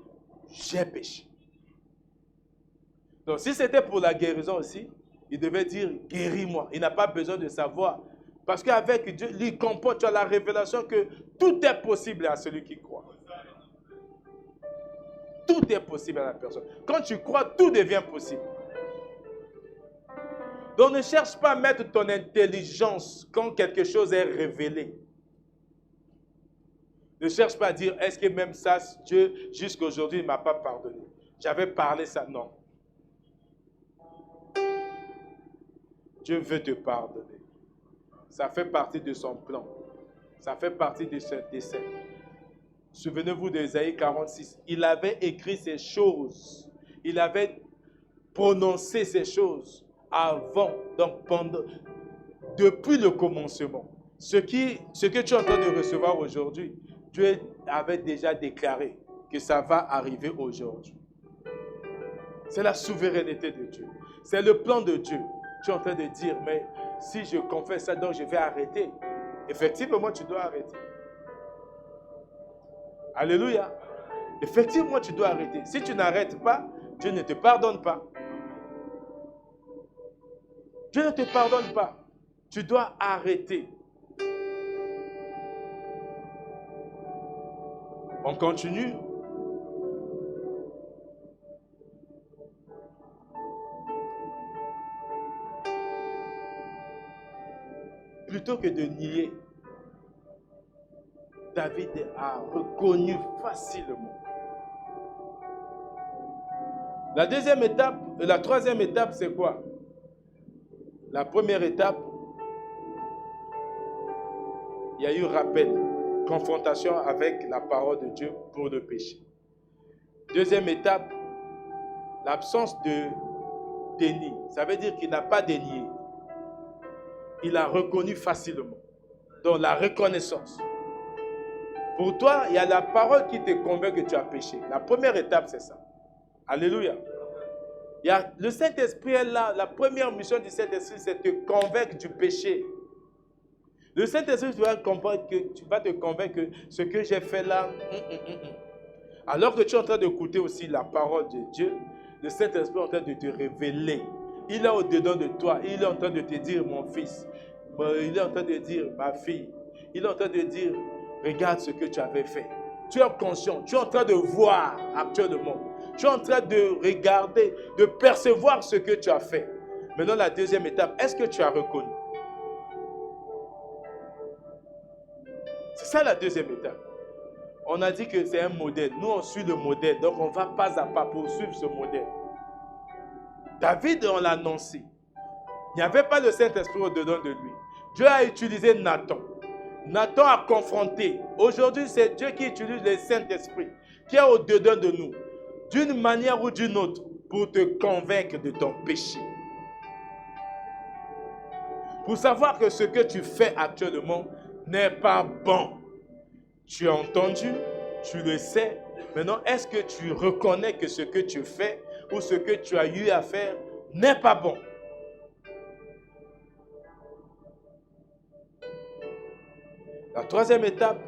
Speaker 3: j'ai péché. Donc, si c'était pour la guérison aussi, il devait dire, guéris-moi. Il n'a pas besoin de savoir. Parce qu'avec Dieu, il comprend, tu as la révélation que tout est possible à celui qui croit. Tout est possible à la personne. Quand tu crois, tout devient possible. Donc ne cherche pas à mettre ton intelligence quand quelque chose est révélé. Ne cherche pas à dire, est-ce que même ça, Dieu, jusqu'à aujourd'hui, ne m'a pas pardonné. J'avais parlé ça, non. Dieu veut te pardonner. Ça fait partie de son plan. Ça fait partie de son dessein. Souvenez-vous d'Ésaïe 46. Il avait écrit ces choses. Il avait prononcé ces choses avant, donc depuis le commencement. Ce que tu es en train de recevoir aujourd'hui, Dieu avait déjà déclaré que ça va arriver aujourd'hui. C'est la souveraineté de Dieu. C'est le plan de Dieu. Tu es en train de dire, mais si je confesse ça, donc je vais arrêter. Effectivement, tu dois arrêter. Alléluia. Effectivement, tu dois arrêter. Si tu n'arrêtes pas, Dieu ne te pardonne pas. Dieu ne te pardonne pas. Tu dois arrêter. On continue. Plutôt que de nier, David a reconnu facilement. La deuxième étape, la troisième étape, c'est quoi? La première étape, il y a eu rappel, confrontation avec la parole de Dieu pour le péché. Deuxième étape, l'absence de déni. Ça veut dire qu'il n'a pas dénié. Il a reconnu facilement. Donc la reconnaissance. Pour toi, il y a la parole qui te convainc que tu as péché. La première étape, c'est ça. Alléluia. Le Saint-Esprit est là. La première mission du Saint-Esprit, c'est de te convaincre du péché. Le Saint-Esprit va te convaincre que ce que j'ai fait là, alors que tu es en train d'écouter aussi la parole de Dieu, le Saint-Esprit est en train de te révéler. Il est au-dedans de toi. Il est en train de te dire, mon fils. Il est en train de dire, ma fille. Il est en train de dire, regarde ce que tu avais fait. Tu es conscient. Tu es en train de voir actuellement. Tu es en train de regarder, de percevoir ce que tu as fait. Maintenant, la deuxième étape, est-ce que tu as reconnu? C'est ça la deuxième étape. On a dit que c'est un modèle. Nous, on suit le modèle. Donc, on va pas à pas poursuivre ce modèle. David, on l'a annoncé. Il n'y avait pas le Saint-Esprit au-dedans de lui. Dieu a utilisé Nathan. Nathan a confronté. Aujourd'hui, c'est Dieu qui utilise le Saint-Esprit, qui est au-dedans de nous, d'une manière ou d'une autre, pour te convaincre de ton péché. Pour savoir que ce que tu fais actuellement n'est pas bon. Tu as entendu, tu le sais. Maintenant, est-ce que tu reconnais que ce que tu fais ou ce que tu as eu à faire n'est pas bon? La troisième étape,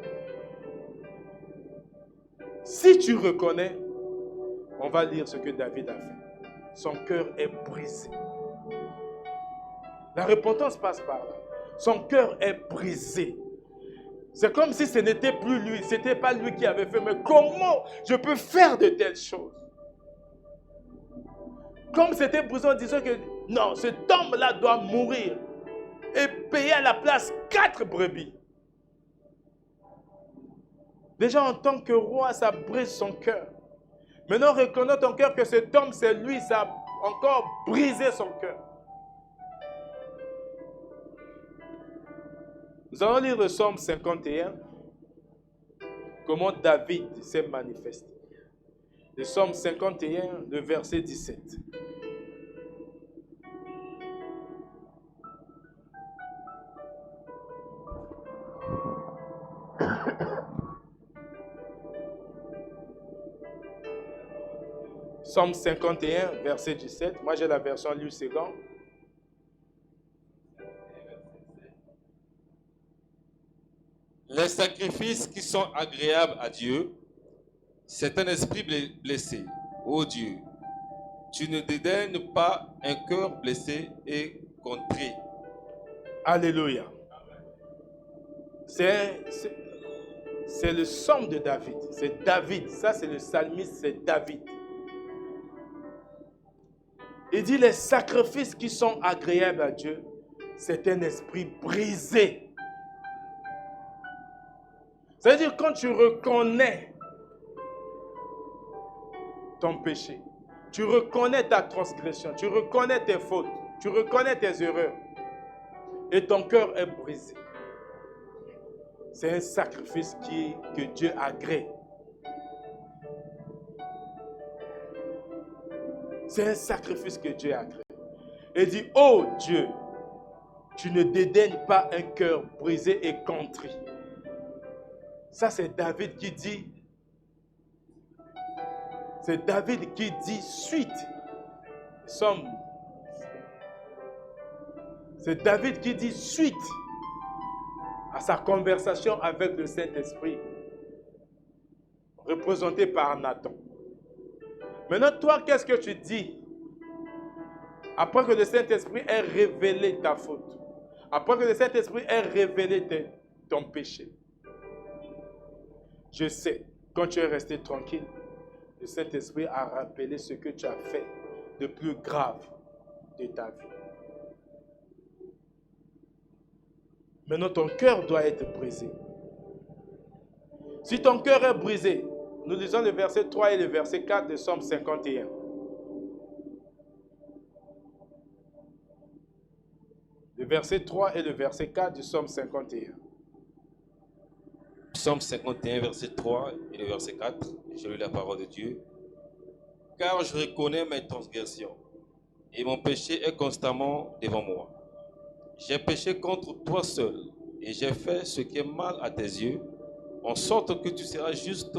Speaker 3: si tu reconnais, on va lire ce que David a fait. Son cœur est brisé. La repentance passe par là. Son cœur est brisé. C'est comme si ce n'était plus lui, ce n'était pas lui qui avait fait. Mais comment je peux faire de telles choses? Comme c'était brisé en disant que non, cet homme-là doit mourir et payer à la place 4 brebis. Déjà en tant que roi, ça brise son cœur. Maintenant, reconnais ton cœur que cet homme, c'est lui, ça encore briser son cœur. Nous allons lire le psaume 51, comment David s'est manifesté. Le psaume 51, le verset 17. Psaume 51, verset 17. Moi, j'ai la version Louis II.
Speaker 1: Les sacrifices qui sont agréables à Dieu, c'est un esprit blessé. Ô Dieu, tu ne dédaignes pas un cœur blessé et contrit.
Speaker 3: Alléluia. C'est le psaume de David. C'est David. Ça, c'est le psalmiste, c'est David. Il dit les sacrifices qui sont agréables à Dieu, c'est un esprit brisé. Ça veut dire quand tu reconnais ton péché, tu reconnais ta transgression, tu reconnais tes fautes, tu reconnais tes erreurs et ton cœur est brisé. C'est un sacrifice que Dieu agrée. C'est un sacrifice que Dieu agrée. Il dit, oh Dieu, tu ne dédaignes pas un cœur brisé et contrit. Ça, c'est David qui dit. C'est David qui dit suite. C'est David qui dit suite à sa conversation avec le Saint-Esprit, représenté par Nathan. Maintenant, toi, qu'est-ce que tu dis? Après que le Saint-Esprit ait révélé ta faute, après que le Saint-Esprit ait révélé ton péché, je sais, quand tu es resté tranquille, le Saint-Esprit a rappelé ce que tu as fait de plus grave de ta vie. Maintenant, ton cœur doit être brisé. Si ton cœur est brisé, nous lisons le verset 3 et le verset 4 de Psaume 51. Le verset 3 et le verset 4 du Psaume 51.
Speaker 1: Psaume 51, verset 3 et le verset 4. Je lis la parole de Dieu. Car je reconnais mes transgressions et mon péché est constamment devant moi. J'ai péché contre toi seul et j'ai fait ce qui est mal à tes yeux, en sorte que tu seras juste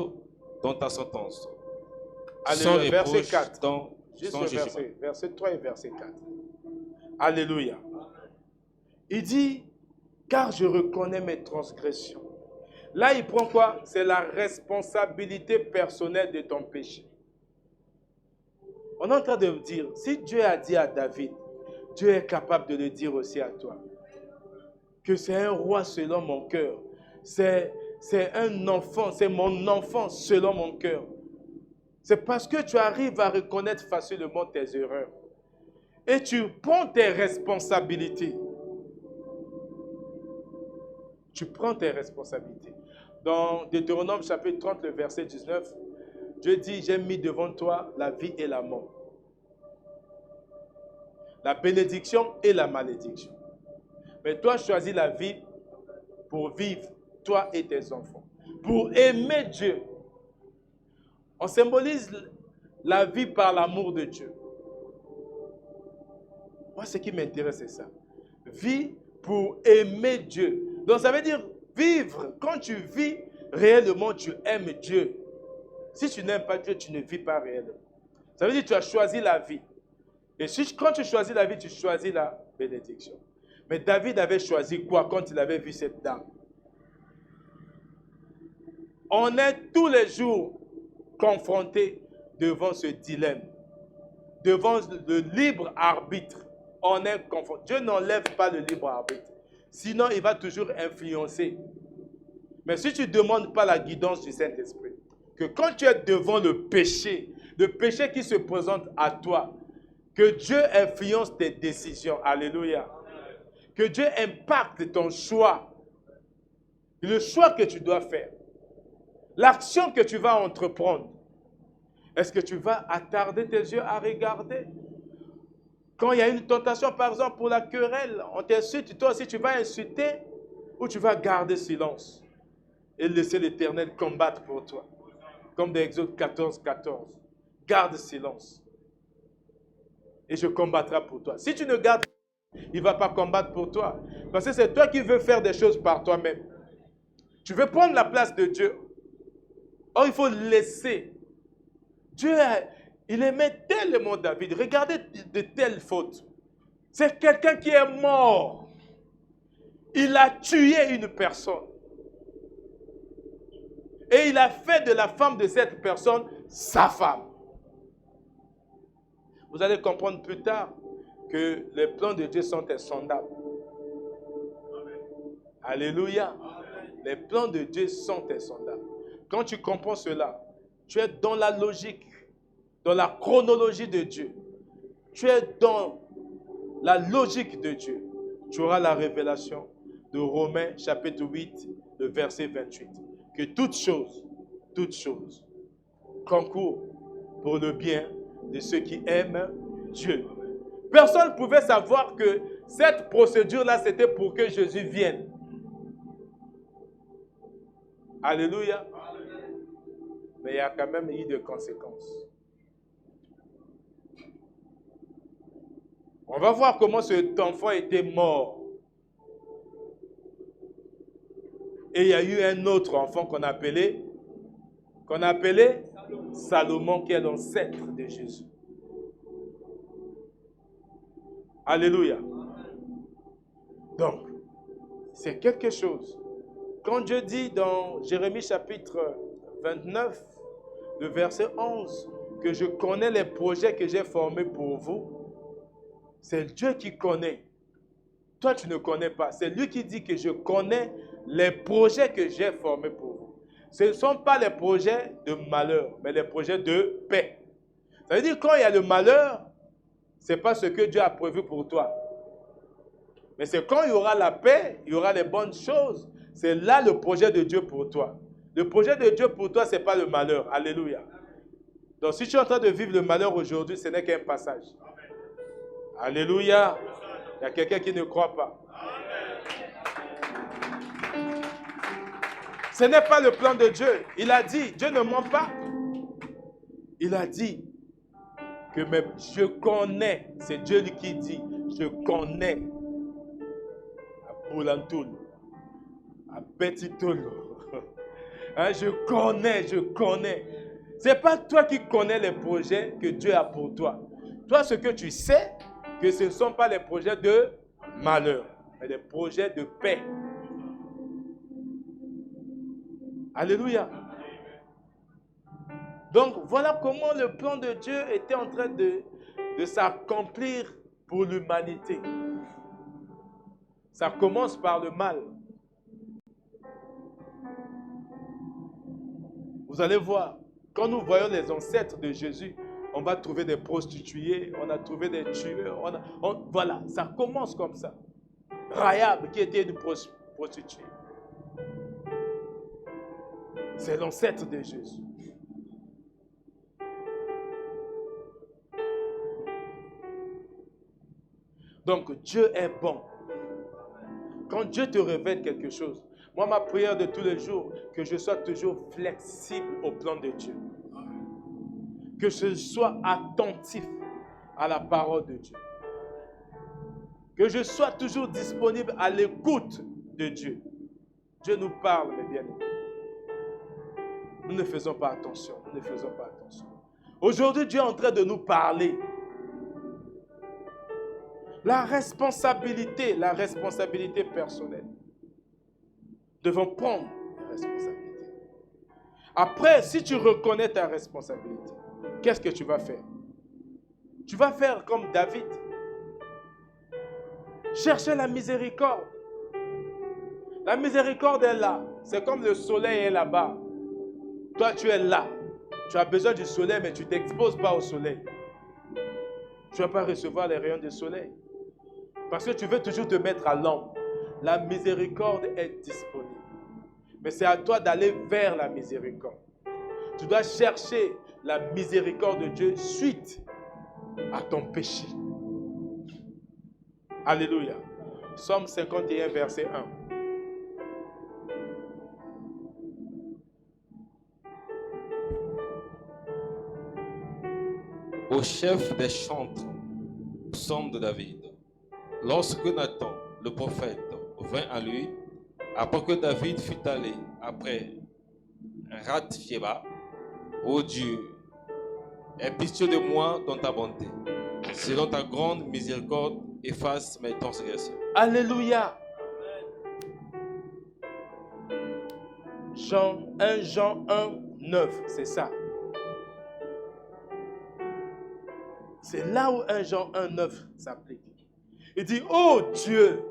Speaker 1: dans ta sentence.
Speaker 3: Alléluia. Verset 4.
Speaker 1: Dans
Speaker 3: juste
Speaker 1: son
Speaker 3: le verset 3 et verset 4. Alléluia. Il dit, car je reconnais mes transgressions. Là, il prend quoi? C'est la responsabilité personnelle de ton péché. On est en train de dire, si Dieu a dit à David, Dieu est capable de le dire aussi à toi. Que c'est un roi selon mon cœur. C'est un enfant, c'est mon enfant selon mon cœur. C'est parce que tu arrives à reconnaître facilement tes erreurs. Et tu prends tes responsabilités. Tu prends tes responsabilités. Dans Deutéronome chapitre 30, le verset 19, Dieu dit, j'ai mis devant toi la vie et la mort. La bénédiction et la malédiction. Mais toi, choisis la vie pour vivre, toi et tes enfants. Pour aimer Dieu. On symbolise la vie par l'amour de Dieu. Moi, ce qui m'intéresse, c'est ça. Vie pour aimer Dieu. Donc, ça veut dire vivre. Quand tu vis réellement, tu aimes Dieu. Si tu n'aimes pas Dieu, tu ne vis pas réellement. Ça veut dire que tu as choisi la vie. Et quand tu choisis la vie, tu choisis la bénédiction. Mais David avait choisi quoi quand il avait vu cette dame? On est tous les jours confrontés devant ce dilemme, devant le libre arbitre. On est confronté. Dieu n'enlève pas le libre arbitre. Sinon, il va toujours influencer. Mais si tu ne demandes pas la guidance du Saint-Esprit, que quand tu es devant le péché qui se présente à toi, que Dieu influence tes décisions. Alléluia. Que Dieu impacte ton choix. Le choix que tu dois faire. L'action que tu vas entreprendre. Est-ce que tu vas attarder tes yeux à regarder? Quand il y a une tentation, par exemple, pour la querelle, on t'insulte, toi aussi tu vas insulter ou tu vas garder silence et laisser l'Éternel combattre pour toi. Comme dans Exode 14, 14. Garde silence. Et je combattrai pour toi. Si tu ne gardes pas, il ne va pas combattre pour toi. Parce que c'est toi qui veux faire des choses par toi-même. Tu veux prendre la place de Dieu. Or, il faut laisser. Dieu, il aimait tellement David. Regardez de telles fautes. C'est quelqu'un qui est mort. Il a tué une personne. Et il a fait de la femme de cette personne sa femme. Vous allez comprendre plus tard que les plans de Dieu sont insondables. Alléluia. Les plans de Dieu sont insondables. Quand tu comprends cela, tu es dans la logique, dans la chronologie de Dieu. Tu es dans la logique de Dieu. Tu auras la révélation de Romains chapitre 8, le verset 28. Que toute chose concourt pour le bien de ceux qui aiment Dieu. Personne ne pouvait savoir que cette procédure-là, c'était pour que Jésus vienne. Alléluia. Mais il y a quand même eu des conséquences. On va voir comment cet enfant était mort. Et il y a eu un autre enfant qu'on appelait Salomon, qui est l'ancêtre de Jésus. Alléluia. Donc, c'est quelque chose. Quand Dieu dit dans Jérémie chapitre 29, le verset 11, que je connais les projets que j'ai formés pour vous, c'est Dieu qui connaît. Toi, tu ne connais pas. C'est lui qui dit que je connais les projets que j'ai formés pour vous. Ce ne sont pas les projets de malheur, mais les projets de paix. Ça veut dire quand il y a le malheur, ce n'est pas ce que Dieu a prévu pour toi. Mais c'est quand il y aura la paix, il y aura les bonnes choses. C'est là le projet de Dieu pour toi. Le projet de Dieu pour toi, ce n'est pas le malheur. Alléluia. Donc si tu es en train de vivre le malheur aujourd'hui, ce n'est qu'un passage. Alléluia. Il y a quelqu'un qui ne croit pas. Ce n'est pas le plan de Dieu. Il a dit, Dieu ne ment pas. Il a dit que même je connais, c'est Dieu qui dit, je connais à Boulantoul, à Petitoul. Hein, je connais. Ce n'est pas toi qui connais les projets que Dieu a pour toi. Toi, ce que tu sais, que ce ne sont pas les projets de malheur, mais des projets de paix. Alléluia. Donc, voilà comment le plan de Dieu était en train de s'accomplir pour l'humanité. Ça commence par le mal. Vous allez voir, quand nous voyons les ancêtres de Jésus, on va trouver des prostituées, on a trouvé des tueurs, voilà, ça commence comme ça. Rahab, qui était une prostituée. C'est l'ancêtre de Jésus. Donc, Dieu est bon. Quand Dieu te révèle quelque chose, moi, ma prière de tous les jours, que je sois toujours flexible au plan de Dieu. Que je sois attentif à la parole de Dieu. Que je sois toujours disponible à l'écoute de Dieu. Dieu nous parle, mes bien-aimés. Nous ne faisons pas attention. Aujourd'hui, Dieu est en train de nous parler. La responsabilité personnelle. Nous devons prendre la responsabilité. Après, si tu reconnais ta responsabilité, qu'est-ce que tu vas faire? Tu vas faire comme David. Chercher la miséricorde. La miséricorde est là. C'est comme le soleil est là-bas. Toi, tu es là. Tu as besoin du soleil, mais tu ne t'exposes pas au soleil. Tu ne vas pas recevoir les rayons du soleil. Parce que tu veux toujours te mettre à l'ombre. La miséricorde est disponible. Mais c'est à toi d'aller vers la miséricorde. Tu dois chercher la miséricorde de Dieu suite à ton péché. Alléluia. Psaume 51, verset 1.
Speaker 1: Au chef des chantres, psaume de David. Lorsque Nathan, le prophète, vint à lui, après que David fut allé après Rath-Sheba, ô Dieu, aie pitié de moi dans ta bonté. Selon ta grande miséricorde, efface mes transgressions.
Speaker 3: Alléluia. Jean 1, 9, c'est ça. C'est là où 1 Jean 1, 9 s'applique. Il dit, oh Dieu.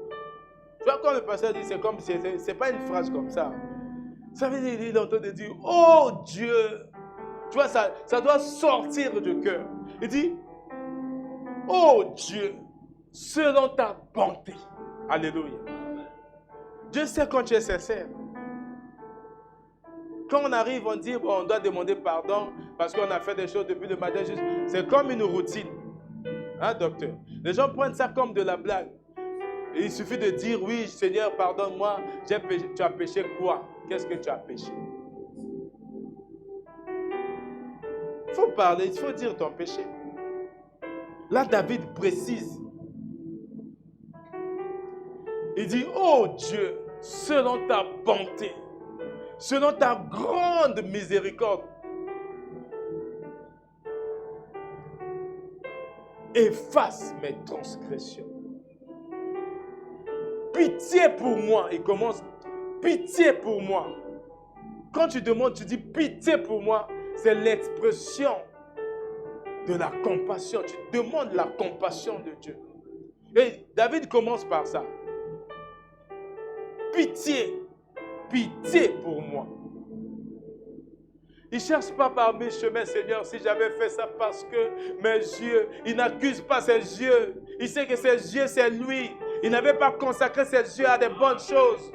Speaker 3: Tu vois, quand le pasteur dit, c'est comme, c'est pas une phrase comme ça. Ça veut dire, il est en train de dire, oh Dieu. Tu vois, ça doit sortir du cœur. Il dit, oh Dieu, selon ta bonté. Alléluia. Dieu sait quand tu es sincère. Quand on arrive, on dit, bon, on doit demander pardon parce qu'on a fait des choses depuis le matin. C'est comme une routine. Hein, docteur? Les gens prennent ça comme de la blague. Et il suffit de dire, oui, Seigneur, pardonne-moi, j'ai péché. Tu as péché quoi? Qu'est-ce que tu as péché? Il faut parler, il faut dire ton péché. Là, David précise. Il dit, oh Dieu, selon ta bonté, selon ta grande miséricorde, efface mes transgressions. Pitié pour moi. Il commence, pitié pour moi. Quand tu demandes, tu dis pitié pour moi, c'est l'expression de la compassion. Tu demandes la compassion de Dieu. Et David commence par ça. Pitié, pitié pour moi. Il ne cherche pas par mes chemins, Seigneur, si j'avais fait ça parce que mes yeux, il n'accuse pas ses yeux. Il sait que ses yeux, c'est lui. Il n'avait pas consacré ses yeux à des bonnes choses.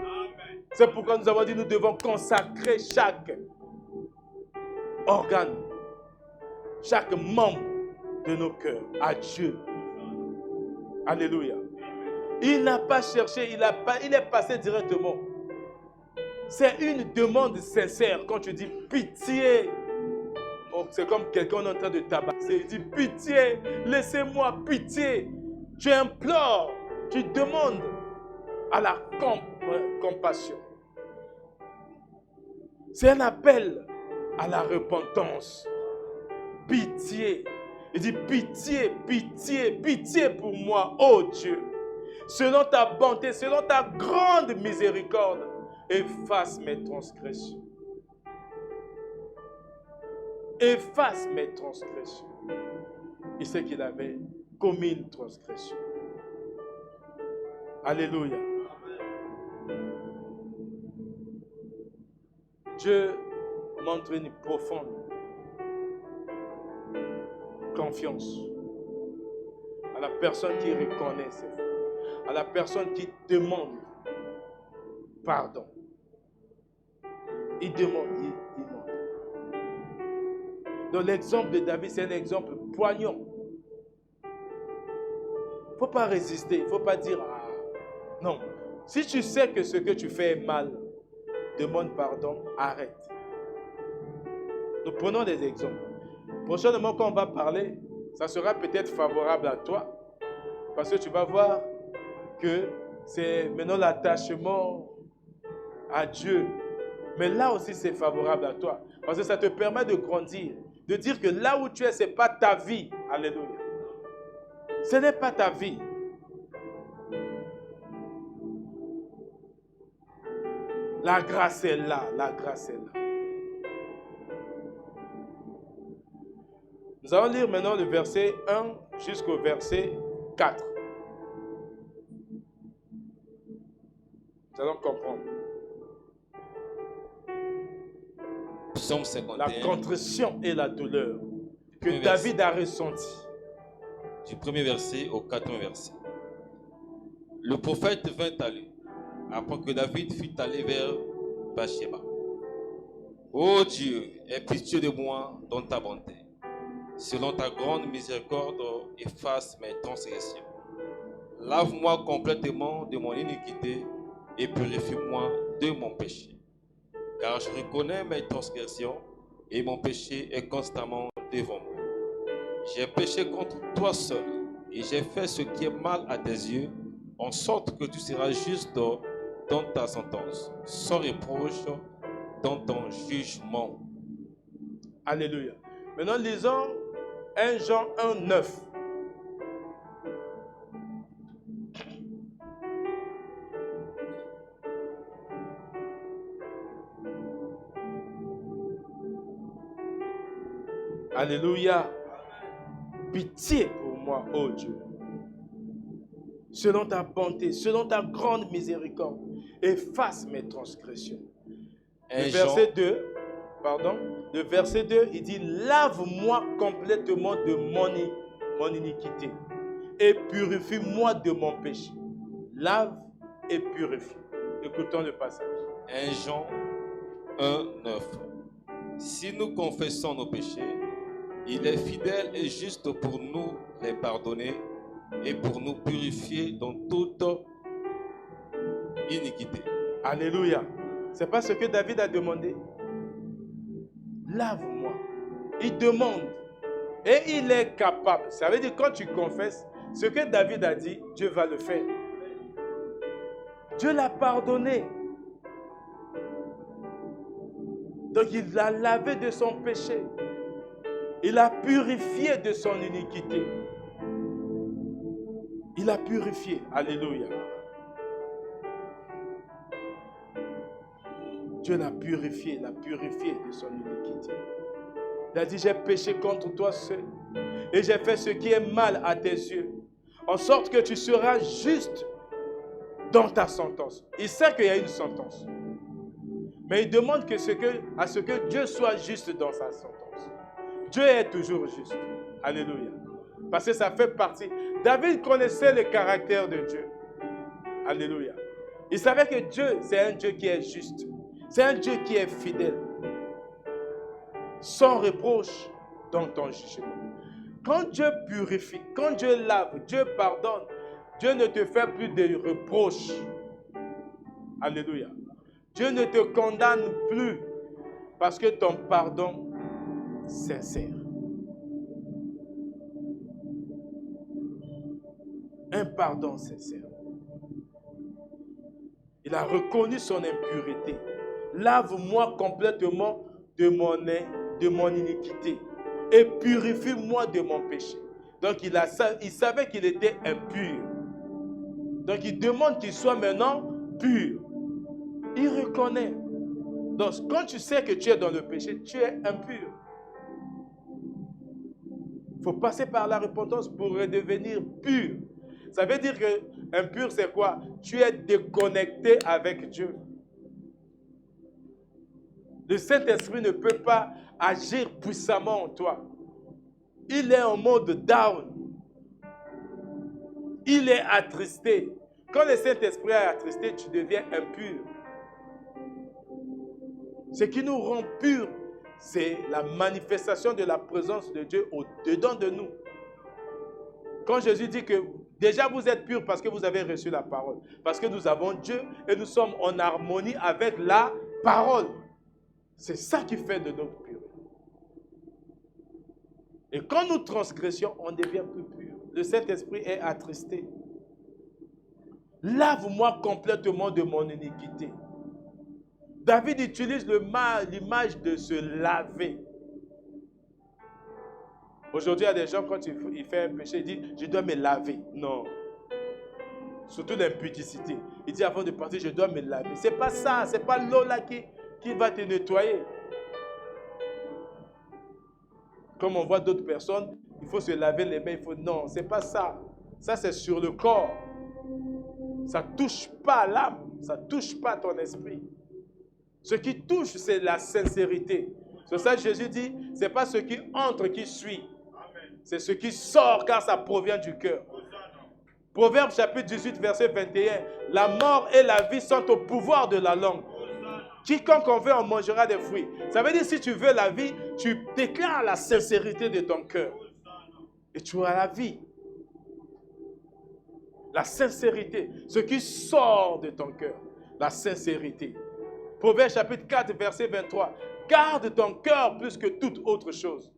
Speaker 3: C'est pourquoi nous avons dit que nous devons consacrer chaque organe, chaque membre de nos cœurs à Dieu. Alléluia. Il n'a pas cherché, il est passé directement. C'est une demande sincère quand tu dis pitié. Oh, c'est comme quelqu'un en train de tabasser. Il dit pitié, laissez-moi pitié. Tu implores, tu demandes à la compassion. C'est un appel à la repentance. Pitié. Il dit pitié, pitié, pitié pour moi, ô Dieu. Selon ta bonté, selon ta grande miséricorde, efface mes transgressions. Efface mes transgressions. Il sait qu'il avait commis une transgression. Alléluia. Dieu montre une profonde confiance à la personne qui reconnaît ses fautes, à la personne qui demande pardon. Il demande, il demande. Donc l'exemple de David, c'est un exemple poignant. Il ne faut pas résister, il ne faut pas dire, ah, non. Si tu sais que ce que tu fais est mal, demande pardon, arrête. Nous prenons des exemples. Prochainement, quand on va parler, ça sera peut-être favorable à toi, parce que tu vas voir que c'est maintenant l'attachement à Dieu. Mais là aussi, c'est favorable à toi, parce que ça te permet de grandir, de dire que là où tu es, ce n'est pas ta vie. Alléluia. Ce n'est pas ta vie. La grâce est là, la grâce est là. Nous allons lire maintenant le verset 1 jusqu'au verset 4. Nous allons comprendre.
Speaker 1: Psaume 51.
Speaker 3: La contrition et la douleur que David a ressentie.
Speaker 1: Du premier verset au 4e verset. Le prophète vint à lui, après que David fut allé vers Bathsheba. Ô Dieu, aie pitié de moi dans ta bonté. Selon ta grande miséricorde, efface mes transgressions. Lave-moi complètement de mon iniquité et purifie-moi de mon péché. Car je reconnais mes transgressions et mon péché est constamment devant moi. J'ai péché contre toi seul et j'ai fait ce qui est mal à tes yeux, en sorte que tu seras juste dans ta sentence, sans reproche dans ton jugement.
Speaker 3: Alléluia. Maintenant, lisons 1 Jean 1, 9. Alléluia. Pitié pour moi, ô Dieu. Selon ta bonté, selon ta grande miséricorde, efface mes transgressions. Le verset 2, il dit, lave-moi complètement de mon iniquité et purifie-moi de mon péché. Lave et purifie. Écoutons le passage.
Speaker 1: 1 Jean 1, 9. Si nous confessons nos péchés, il est fidèle et juste pour nous les pardonner et pour nous purifier dans toute iniquité.
Speaker 3: Alléluia. C'est pas ce que David a demandé. Lave-moi. Il demande. Et il est capable. Ça veut dire quand tu confesses, ce que David a dit, Dieu va le faire. Dieu l'a pardonné. Donc il l'a lavé de son péché. Il l'a purifié de son iniquité. Il a purifié. Alléluia. Dieu l'a purifié de son iniquité. Il a dit, j'ai péché contre toi seul et j'ai fait ce qui est mal à tes yeux, en sorte que tu seras juste dans ta sentence. Il sait qu'il y a une sentence. Mais il demande à ce que Dieu soit juste dans sa sentence. Dieu est toujours juste. Alléluia. Parce que ça fait partie. David connaissait le caractère de Dieu. Alléluia. Il savait que Dieu, c'est un Dieu qui est juste. C'est un Dieu qui est fidèle. Sans reproche dans ton jugement. Quand Dieu purifie, quand Dieu lave, Dieu pardonne, Dieu ne te fait plus de reproches. Alléluia. Dieu ne te condamne plus parce que ton pardon sincère. Un pardon sincère. Il a reconnu son impureté. Lave-moi complètement de mon iniquité et purifie-moi de mon péché. Donc il savait qu'il était impur. Donc il demande qu'il soit maintenant pur. Il reconnaît. Donc quand tu sais que tu es dans le péché, tu es impur. Il faut passer par la repentance pour redevenir pur. Ça veut dire que impur, c'est quoi? Tu es déconnecté avec Dieu. Le Saint-Esprit ne peut pas agir puissamment en toi. Il est en mode down. Il est attristé. Quand le Saint-Esprit est attristé, tu deviens impur. Ce qui nous rend purs, c'est la manifestation de la présence de Dieu au-dedans de nous. Quand Jésus dit que déjà vous êtes purs parce que vous avez reçu la parole, parce que nous avons Dieu et nous sommes en harmonie avec la parole. C'est ça qui fait de notre pureté. Et quand nous transgressions, on devient plus pur. Le Saint-Esprit est attristé. Lave-moi complètement de mon iniquité. David utilise l'image de se laver. Aujourd'hui, il y a des gens, quand il fait un péché, il dit, je dois me laver. Non. Surtout l'impudicité. Il dit, avant de partir, je dois me laver. Ce n'est pas ça. Ce n'est pas l'eau là qui va te nettoyer. Comme on voit d'autres personnes, il faut se laver les mains. Non, ce n'est pas ça. Ça, c'est sur le corps. Ça ne touche pas l'âme. Ça ne touche pas ton esprit. Ce qui touche, c'est la sincérité. C'est ça que Jésus dit, ce n'est pas ce qui entre qui suit. C'est ce qui sort car ça provient du cœur. Proverbe chapitre 18, verset 21. La mort et la vie sont au pouvoir de la langue. Quiconque en veut en mangera des fruits. Ça veut dire si tu veux la vie, tu déclares la sincérité de ton cœur. Et tu auras la vie. La sincérité, ce qui sort de ton cœur. La sincérité. Proverbe chapitre 4, verset 23. Garde ton cœur plus que toute autre chose,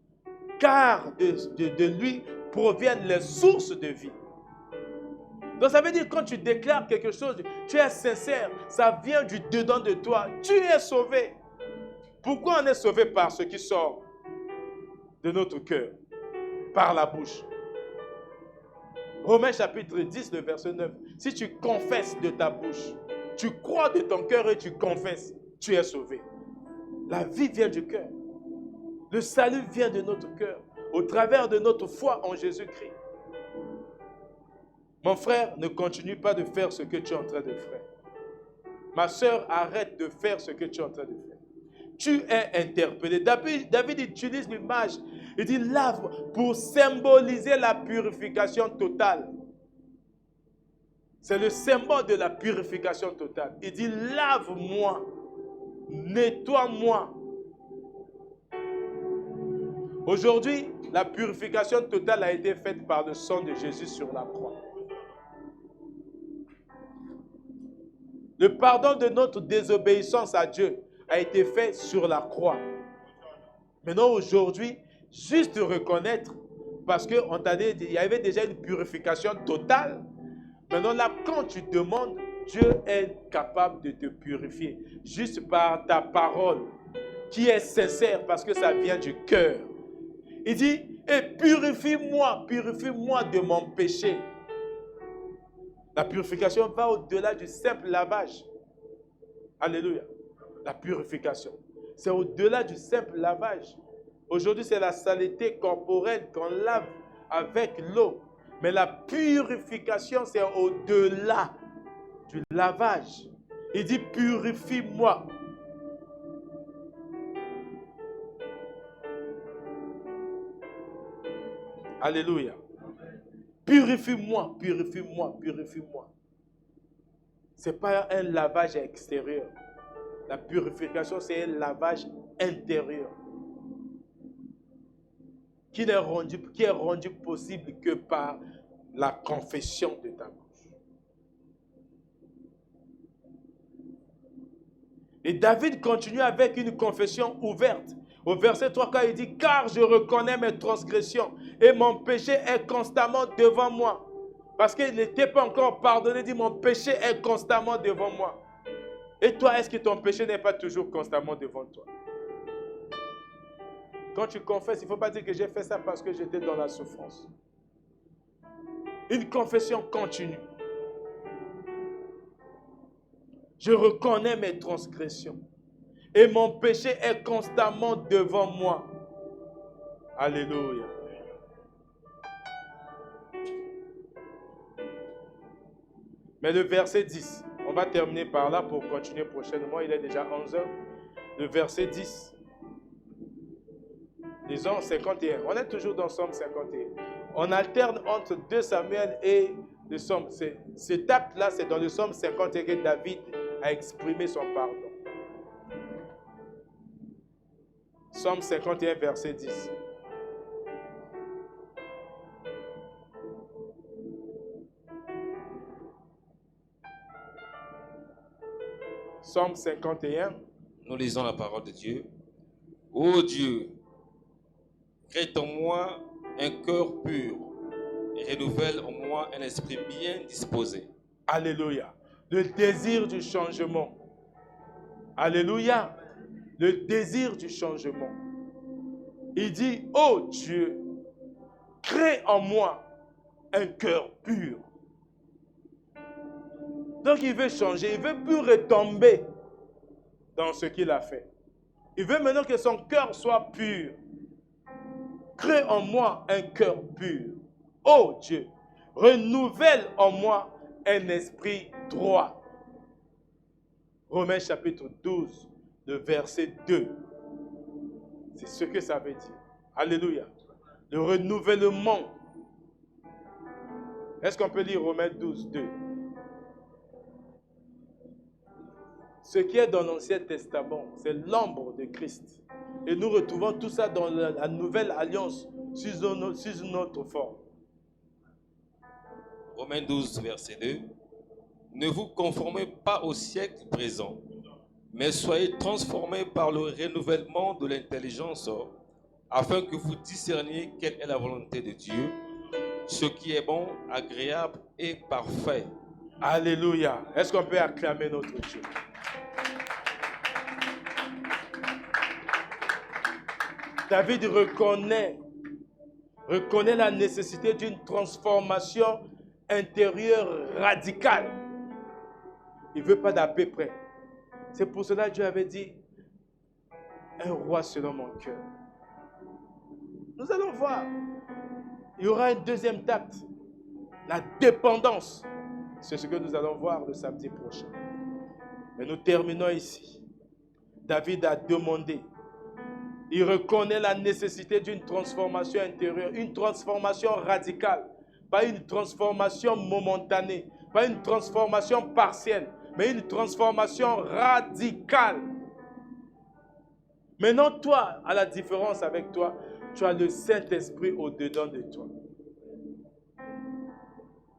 Speaker 3: car de lui proviennent les sources de vie. Donc ça veut dire quand tu déclares quelque chose, tu es sincère, ça vient du dedans de toi, tu es sauvé. Pourquoi on est sauvé? Par ce qui sort de notre cœur, par la bouche. Romains chapitre 10, le verset 9. Si tu confesses de ta bouche, tu crois de ton cœur et tu confesses, tu es sauvé. La vie vient du cœur. Le salut vient de notre cœur, au travers de notre foi en Jésus-Christ. Mon frère, ne continue pas de faire ce que tu es en train de faire. Ma soeur, arrête de faire ce que tu es en train de faire. Tu es interpellé. David utilise l'image. Il dit lave pour symboliser la purification totale. C'est le symbole de la purification totale. Il dit lave-moi, nettoie-moi. Aujourd'hui, la purification totale a été faite par le sang de Jésus sur la croix. Le pardon de notre désobéissance à Dieu a été fait sur la croix. Maintenant, aujourd'hui, juste reconnaître, parce qu'on t'a dit, il y avait déjà une purification totale. Maintenant, là, quand tu demandes, Dieu est capable de te purifier. Juste par ta parole, qui est sincère, parce que ça vient du cœur. Il dit, et purifie-moi de mon péché. La purification va au-delà du simple lavage. Alléluia. La purification. C'est au-delà du simple lavage. Aujourd'hui, c'est la saleté corporelle qu'on lave avec l'eau. Mais la purification, c'est au-delà du lavage. Il dit, purifie-moi. Alléluia. Purifie-moi, purifie-moi, purifie-moi. Ce n'est pas un lavage extérieur. La purification, c'est un lavage intérieur. Qui est rendu possible que par la confession de ta bouche. Et David continue avec une confession ouverte. Au verset 3, quand il dit, car je reconnais mes transgressions et mon péché est constamment devant moi. Parce qu'il n'était pas encore pardonné, il dit, mon péché est constamment devant moi. Et toi, est-ce que ton péché n'est pas toujours constamment devant toi? Quand tu confesses, il ne faut pas dire que j'ai fait ça parce que j'étais dans la souffrance. Une confession continue. Je reconnais mes transgressions. Et mon péché est constamment devant moi. Alléluia. Mais le verset 10, on va terminer par là pour continuer prochainement. Il est déjà 11 heures. Le verset 10. Disons 51. On est toujours dans Somme 51. On alterne entre 2 Samuel et le Somme. Cet acte-là, c'est dans le Somme 51 que David a exprimé son pardon. Somme 51, verset 10. Somme 51.
Speaker 1: Nous lisons la parole de Dieu. Ô Dieu, crée en moi un cœur pur et renouvelle en moi un esprit bien disposé.
Speaker 3: Alléluia. Le désir du changement. Alléluia. Le désir du changement. Il dit, ô Dieu, crée en moi un cœur pur. Donc il veut changer, il veut plus retomber dans ce qu'il a fait. Il veut maintenant que son cœur soit pur. Crée en moi un cœur pur. Ô Dieu, renouvelle en moi un esprit droit. Romains chapitre 12, le verset 2. C'est ce que ça veut dire. Alléluia. Le renouvellement. Est-ce qu'on peut lire Romains 12, 2? Ce qui est dans l'Ancien Testament, c'est l'ombre de Christ. Et nous retrouvons tout ça dans la nouvelle alliance sous une autre forme.
Speaker 1: Romains 12, verset 2. Ne vous conformez pas au siècle présent, mais soyez transformés par le renouvellement de l'intelligence, afin que vous discerniez quelle est la volonté de Dieu, ce qui est bon, agréable et parfait.
Speaker 3: Alléluia. Est-ce qu'on peut acclamer notre Dieu? David reconnaît la nécessité d'une transformation intérieure radicale. Il ne veut pas d'à peu près. C'est pour cela que Dieu avait dit, un roi selon mon cœur. Nous allons voir. Il y aura un deuxième acte, la dépendance. C'est ce que nous allons voir le samedi prochain. Mais nous terminons ici. David a demandé. Il reconnaît la nécessité d'une transformation intérieure, une transformation radicale, pas une transformation momentanée, pas une transformation partielle, mais une transformation radicale. Maintenant, toi, à la différence avec toi, tu as le Saint-Esprit au-dedans de toi.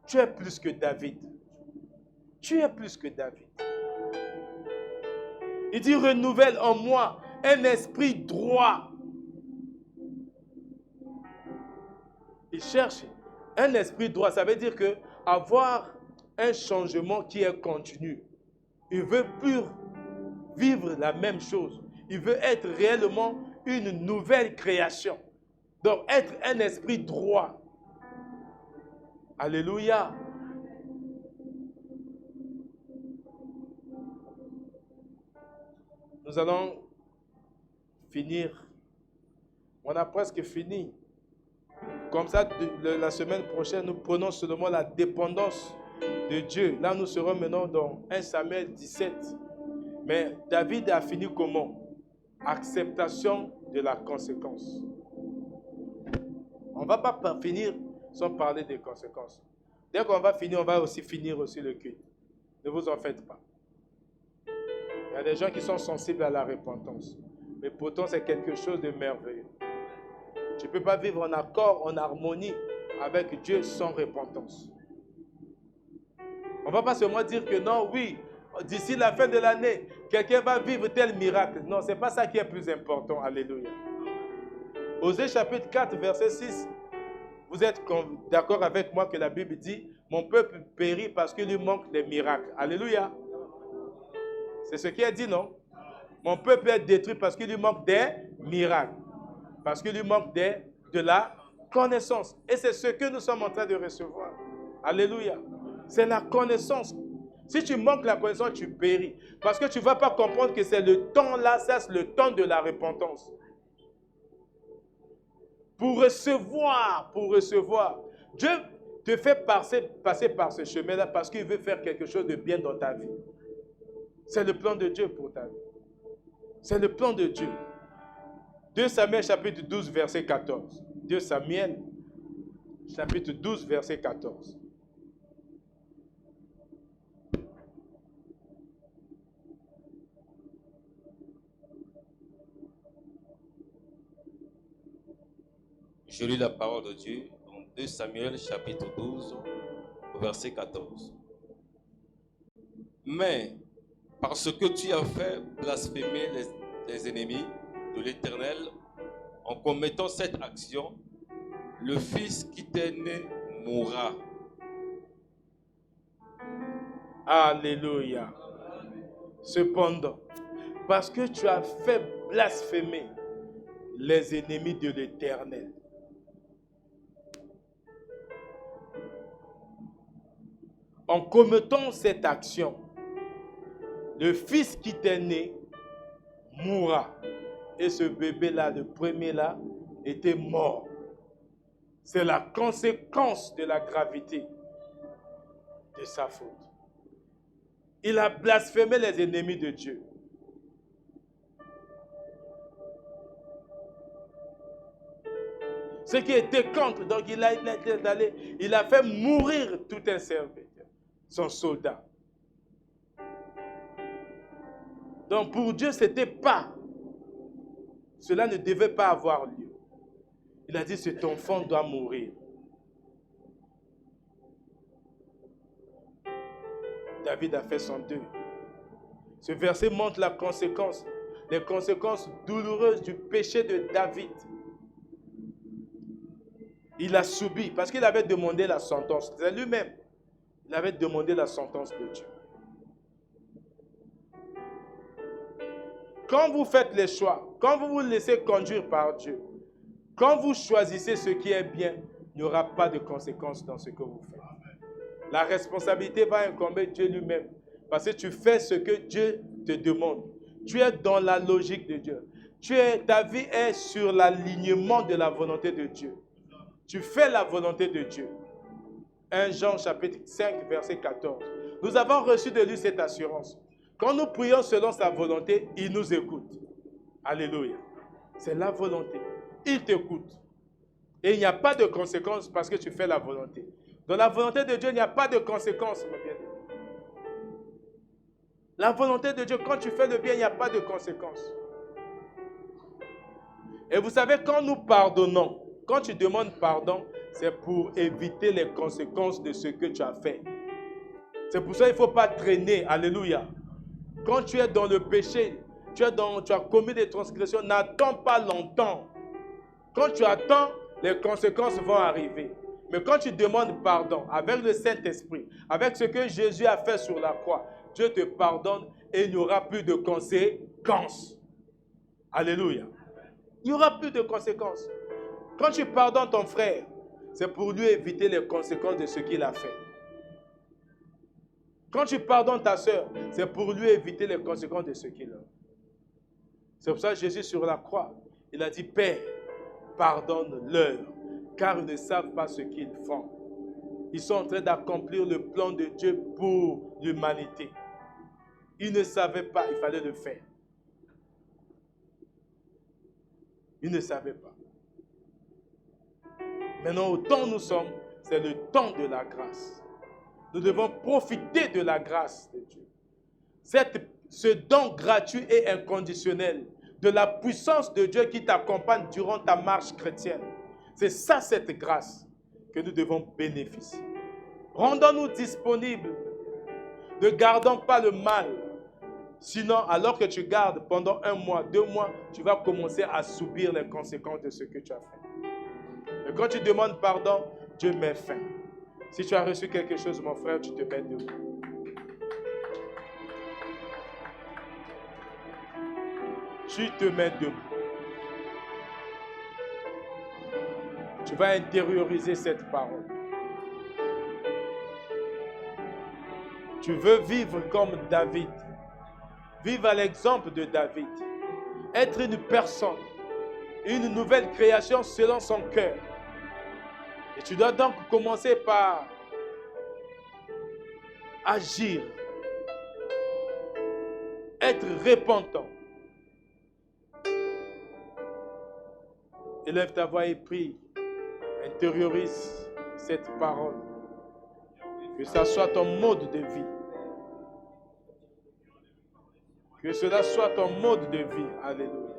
Speaker 3: Tu es plus que David. Tu es plus que David. Il dit, renouvelle en moi un esprit droit. Il cherche un esprit droit. Ça veut dire que avoir un changement qui est continu. Il veut plus vivre la même chose. Il veut être réellement une nouvelle création. Donc, être un esprit droit. Alléluia. Nous allons finir. On a presque fini. Comme ça, la semaine prochaine, nous prenons seulement la dépendance de Dieu. Là, nous serons maintenant dans 1 Samuel 17. Mais David a fini comment? Acceptation de la conséquence. On ne va pas finir sans parler des conséquences. Dès qu'on va finir, on va aussi finir aussi le culte. Ne vous en faites pas. Il y a des gens qui sont sensibles à la repentance. Mais pourtant, c'est quelque chose de merveilleux. Tu ne peux pas vivre en accord, en harmonie avec Dieu sans repentance. On ne va pas seulement dire que non, oui, d'ici la fin de l'année, quelqu'un va vivre tel miracle. Non, ce n'est pas ça qui est plus important. Alléluia. Osée chapitre 4, verset 6. Vous êtes d'accord avec moi que la Bible dit, mon peuple périt parce qu'il lui manque des miracles. Alléluia. C'est ce qui est dit, non? Mon peuple est détruit parce qu'il lui manque des miracles. Parce qu'il lui manque de la connaissance. Et c'est ce que nous sommes en train de recevoir. Alléluia. C'est la connaissance. Si tu manques la connaissance, tu péris. Parce que tu ne vas pas comprendre que c'est le temps là, ça c'est le temps de la repentance. Pour recevoir, Dieu te fait passer par ce chemin-là parce qu'il veut faire quelque chose de bien dans ta vie. C'est le plan de Dieu pour ta vie. C'est le plan de Dieu. 2 Samuel chapitre 12, verset 14. 2 Samuel chapitre 12, verset 14.
Speaker 1: Je lis la parole de Dieu dans 2 Samuel chapitre 12, verset 14. Mais parce que tu as fait blasphémer les ennemis de l'Éternel en commettant cette action, le fils qui t'est né mourra.
Speaker 3: Alléluia. Cependant, parce que tu as fait blasphémer les ennemis de l'Éternel, en commettant cette action, le fils qui t'est né mourra. Et ce bébé-là, le premier-là, était mort. C'est la conséquence de la gravité de sa faute. Il a blasphémé les ennemis de Dieu. Ce qui était contre, donc il a fait mourir tout un serviteur, son soldat. Donc pour Dieu, cela ne devait pas avoir lieu. Il a dit, cet enfant doit mourir. David a fait son deuil. Ce verset montre la conséquence, les conséquences douloureuses du péché de David. Il a subi parce qu'il avait demandé la sentence. C'est lui-même. Il avait demandé la sentence de Dieu. Quand vous faites les choix, quand vous vous laissez conduire par Dieu, quand vous choisissez ce qui est bien, il n'y aura pas de conséquences dans ce que vous faites. La responsabilité va incomber Dieu lui-même. Parce que tu fais ce que Dieu te demande. Tu es dans la logique de Dieu. Ta vie est sur l'alignement de la volonté de Dieu. Tu fais la volonté de Dieu. 1 Jean chapitre 5 verset 14. Nous avons reçu de lui cette assurance. Quand nous prions selon sa volonté, il nous écoute. Alléluia. C'est la volonté. Il t'écoute. Et il n'y a pas de conséquences parce que tu fais la volonté. Dans la volonté de Dieu, il n'y a pas de conséquences, mon bien-aimé. La volonté de Dieu, quand tu fais le bien, il n'y a pas de conséquences. Et vous savez, quand nous pardonnons, quand tu demandes pardon, c'est pour éviter les conséquences de ce que tu as fait. C'est pour ça qu'il ne faut pas traîner. Alléluia. Quand tu es dans le péché, tu as commis des transgressions, n'attends pas longtemps. Quand tu attends, les conséquences vont arriver. Mais quand tu demandes pardon avec le Saint-Esprit, avec ce que Jésus a fait sur la croix, Dieu te pardonne et il n'y aura plus de conséquences. Alléluia. Il n'y aura plus de conséquences. Quand tu pardonnes ton frère, c'est pour lui éviter les conséquences de ce qu'il a fait. Quand tu pardonnes ta soeur, c'est pour lui éviter les conséquences de ce qu'il a fait. C'est pour ça que Jésus sur la croix, il a dit, Père, pardonne-leur, car ils ne savent pas ce qu'ils font. Ils sont en train d'accomplir le plan de Dieu pour l'humanité. Ils ne savaient pas, il fallait le faire. Ils ne savaient pas. Maintenant, au temps où nous sommes, c'est le temps de la grâce. Nous devons profiter de la grâce de Dieu. Ce don gratuit et inconditionnel de la puissance de Dieu qui t'accompagne durant ta marche chrétienne. C'est ça, cette grâce que nous devons bénéficier. Rendons-nous disponibles. Ne gardons pas le mal. Sinon, alors que tu gardes pendant 1 mois, 2 mois, tu vas commencer à subir les conséquences de ce que tu as fait. Et quand tu demandes pardon, Dieu met fin. Si tu as reçu quelque chose, mon frère, tu te mets debout. Tu te mets debout. Tu vas intérioriser cette parole. Tu veux vivre comme David. Vivre à l'exemple de David. Être une personne, une nouvelle création selon son cœur. Et tu dois donc commencer par agir. Être repentant. Élève ta voix et prie. Intériorise cette parole. Que ça soit ton mode de vie. Que cela soit ton mode de vie. Alléluia.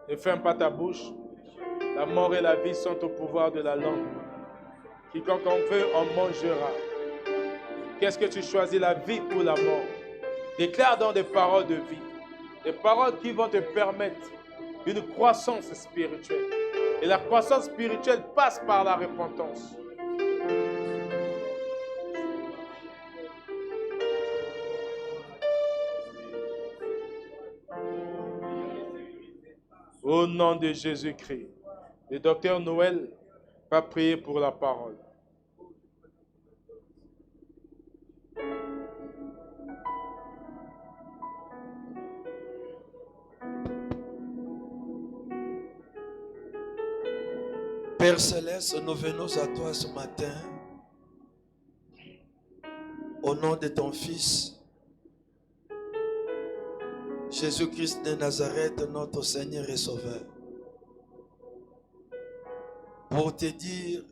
Speaker 3: Ne ferme pas ta bouche. La mort et la vie sont au pouvoir de la langue. Quiconque en veut en mangera. Qu'est-ce que tu choisis, la vie ou la mort? Déclare donc des paroles de vie. Des paroles qui vont te permettre une croissance spirituelle. Et la croissance spirituelle passe par la repentance. Au nom de Jésus-Christ. Le docteur Noël va prier pour la parole.
Speaker 4: Père Céleste, nous venons à toi ce matin au nom de ton Fils, Jésus-Christ de Nazareth, notre Seigneur et Sauveur, pour te dire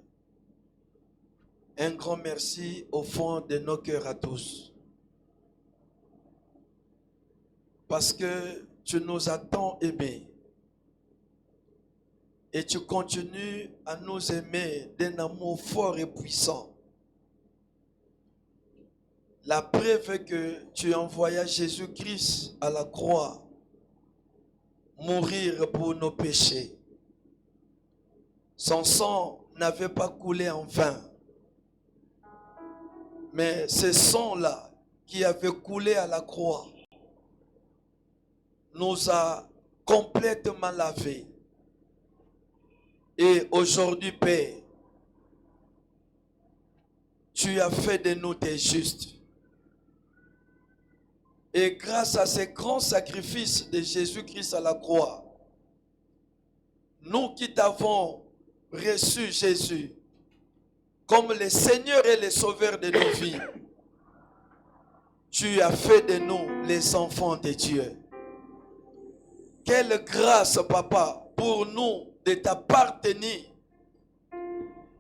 Speaker 4: un grand merci au fond de nos cœurs à tous. parce que tu nous as tant aimés. Et tu continues à nous aimer d'un amour fort et puissant. La preuve est que tu envoyas Jésus-Christ à la croix mourir pour nos péchés. Son sang n'avait pas coulé en vain. Mais ce sang-là qui avait coulé à la croix nous a complètement lavés. Et aujourd'hui, Père, tu as fait de nous des justes. Et grâce à ces grands sacrifices de Jésus-Christ à la croix, nous qui t'avons reçu Jésus comme le Seigneur et le Sauveur de nos vies, tu as fait de nous les enfants de Dieu. Quelle grâce, Papa, pour nous de t'appartenir.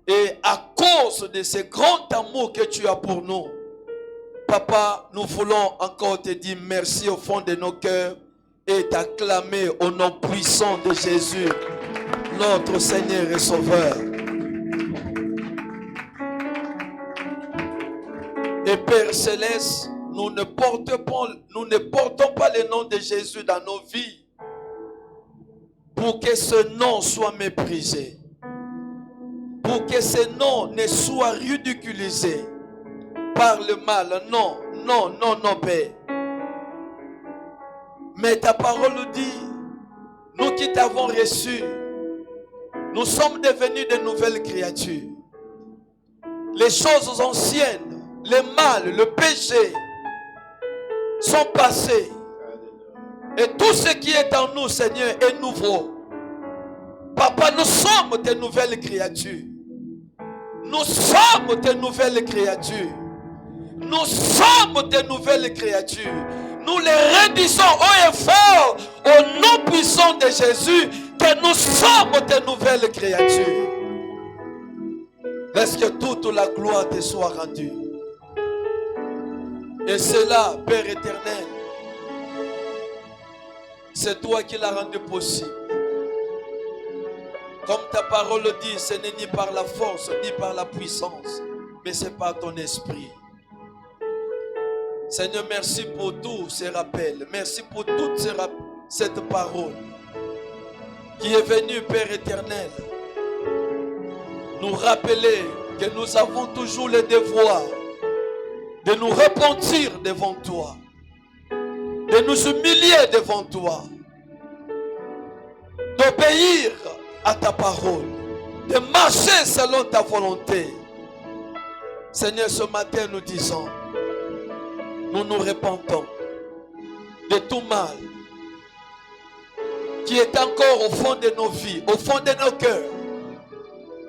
Speaker 4: Et à cause de ce grand amour que tu as pour nous, Papa, nous voulons encore te dire merci au fond de nos cœurs et t'acclamer au nom puissant de Jésus, notre Seigneur et Sauveur. Et Père Céleste, nous ne portons pas le nom de Jésus dans nos vies pour que ce nom soit méprisé, pour que ce nom ne soit ridiculisé par le mal. Non, non, non, non, Père. Mais ta parole dit, nous qui t'avons reçu, nous sommes devenus de nouvelles créatures. Les choses anciennes, le mal, le péché sont passés. Et tout ce qui est en nous, Seigneur, est nouveau. Papa, nous sommes de nouvelles créatures. Nous sommes de nouvelles créatures. Nous sommes de nouvelles créatures. Nous les redisons haut et fort au nom puissant de Jésus que nous sommes de nouvelles créatures. Laisse que toute la gloire te soit rendue. Et cela, Père éternel, c'est toi qui l'as rendu possible. Comme ta parole dit, ce n'est ni par la force, ni par la puissance, mais c'est par ton esprit. Seigneur, merci pour tous ces rappels. Merci pour toute cette parole qui est venue, Père éternel, nous rappeler que nous avons toujours le devoir de nous repentir devant toi, de nous humilier devant toi, d'obéir à ta parole, de marcher selon ta volonté. Seigneur, ce matin nous disons, nous nous repentons de tout mal qui est encore au fond de nos vies, au fond de nos cœurs,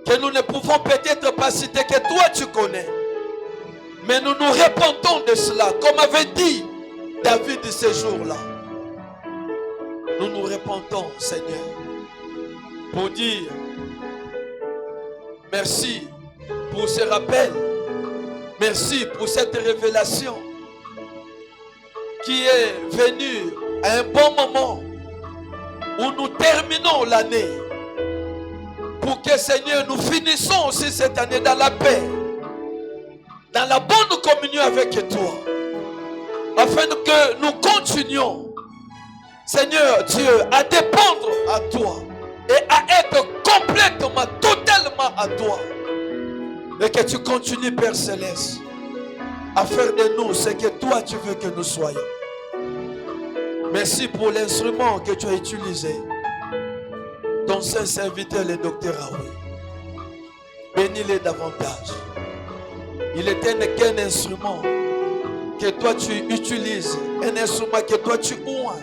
Speaker 4: que nous ne pouvons peut-être pas citer, que toi tu connais. Mais nous nous repentons de cela, comme avait dit David ce jour-là. Nous nous repentons, Seigneur, pour dire merci pour ce rappel, merci pour cette révélation qui est venue à un bon moment où nous terminons l'année, pour que, Seigneur, nous finissons aussi cette année dans la paix, dans la bonne communion avec toi, afin que nous continuions, Seigneur Dieu, à dépendre à toi et à être complètement, totalement à toi. Et que tu continues, Père Céleste, à faire de nous ce que toi tu veux que nous soyons. Merci pour l'instrument que tu as utilisé, ton saint serviteur, le docteur Aoui. Bénis-les davantage. Il est qu'un instrument que toi tu utilises, un instrument que toi tu oins,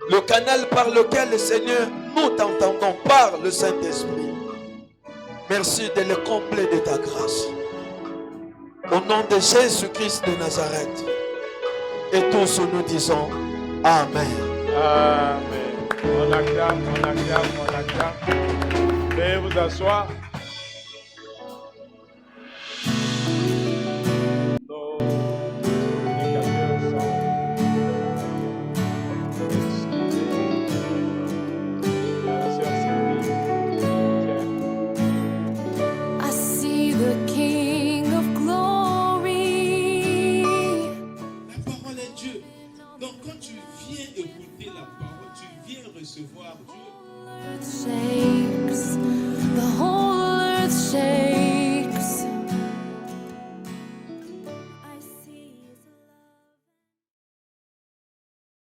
Speaker 4: le canal par lequel le Seigneur nous t'entendons par le Saint-Esprit. Merci de le combler de ta grâce. Au nom de Jésus-Christ de Nazareth. Et tous nous disons Amen.
Speaker 3: Amen. On acclame, on acclame, on acclame. Veuillez vous asseoir. Nos prédicateurs sont
Speaker 5: viens écouter la parole, tu viens recevoir Dieu.
Speaker 2: Say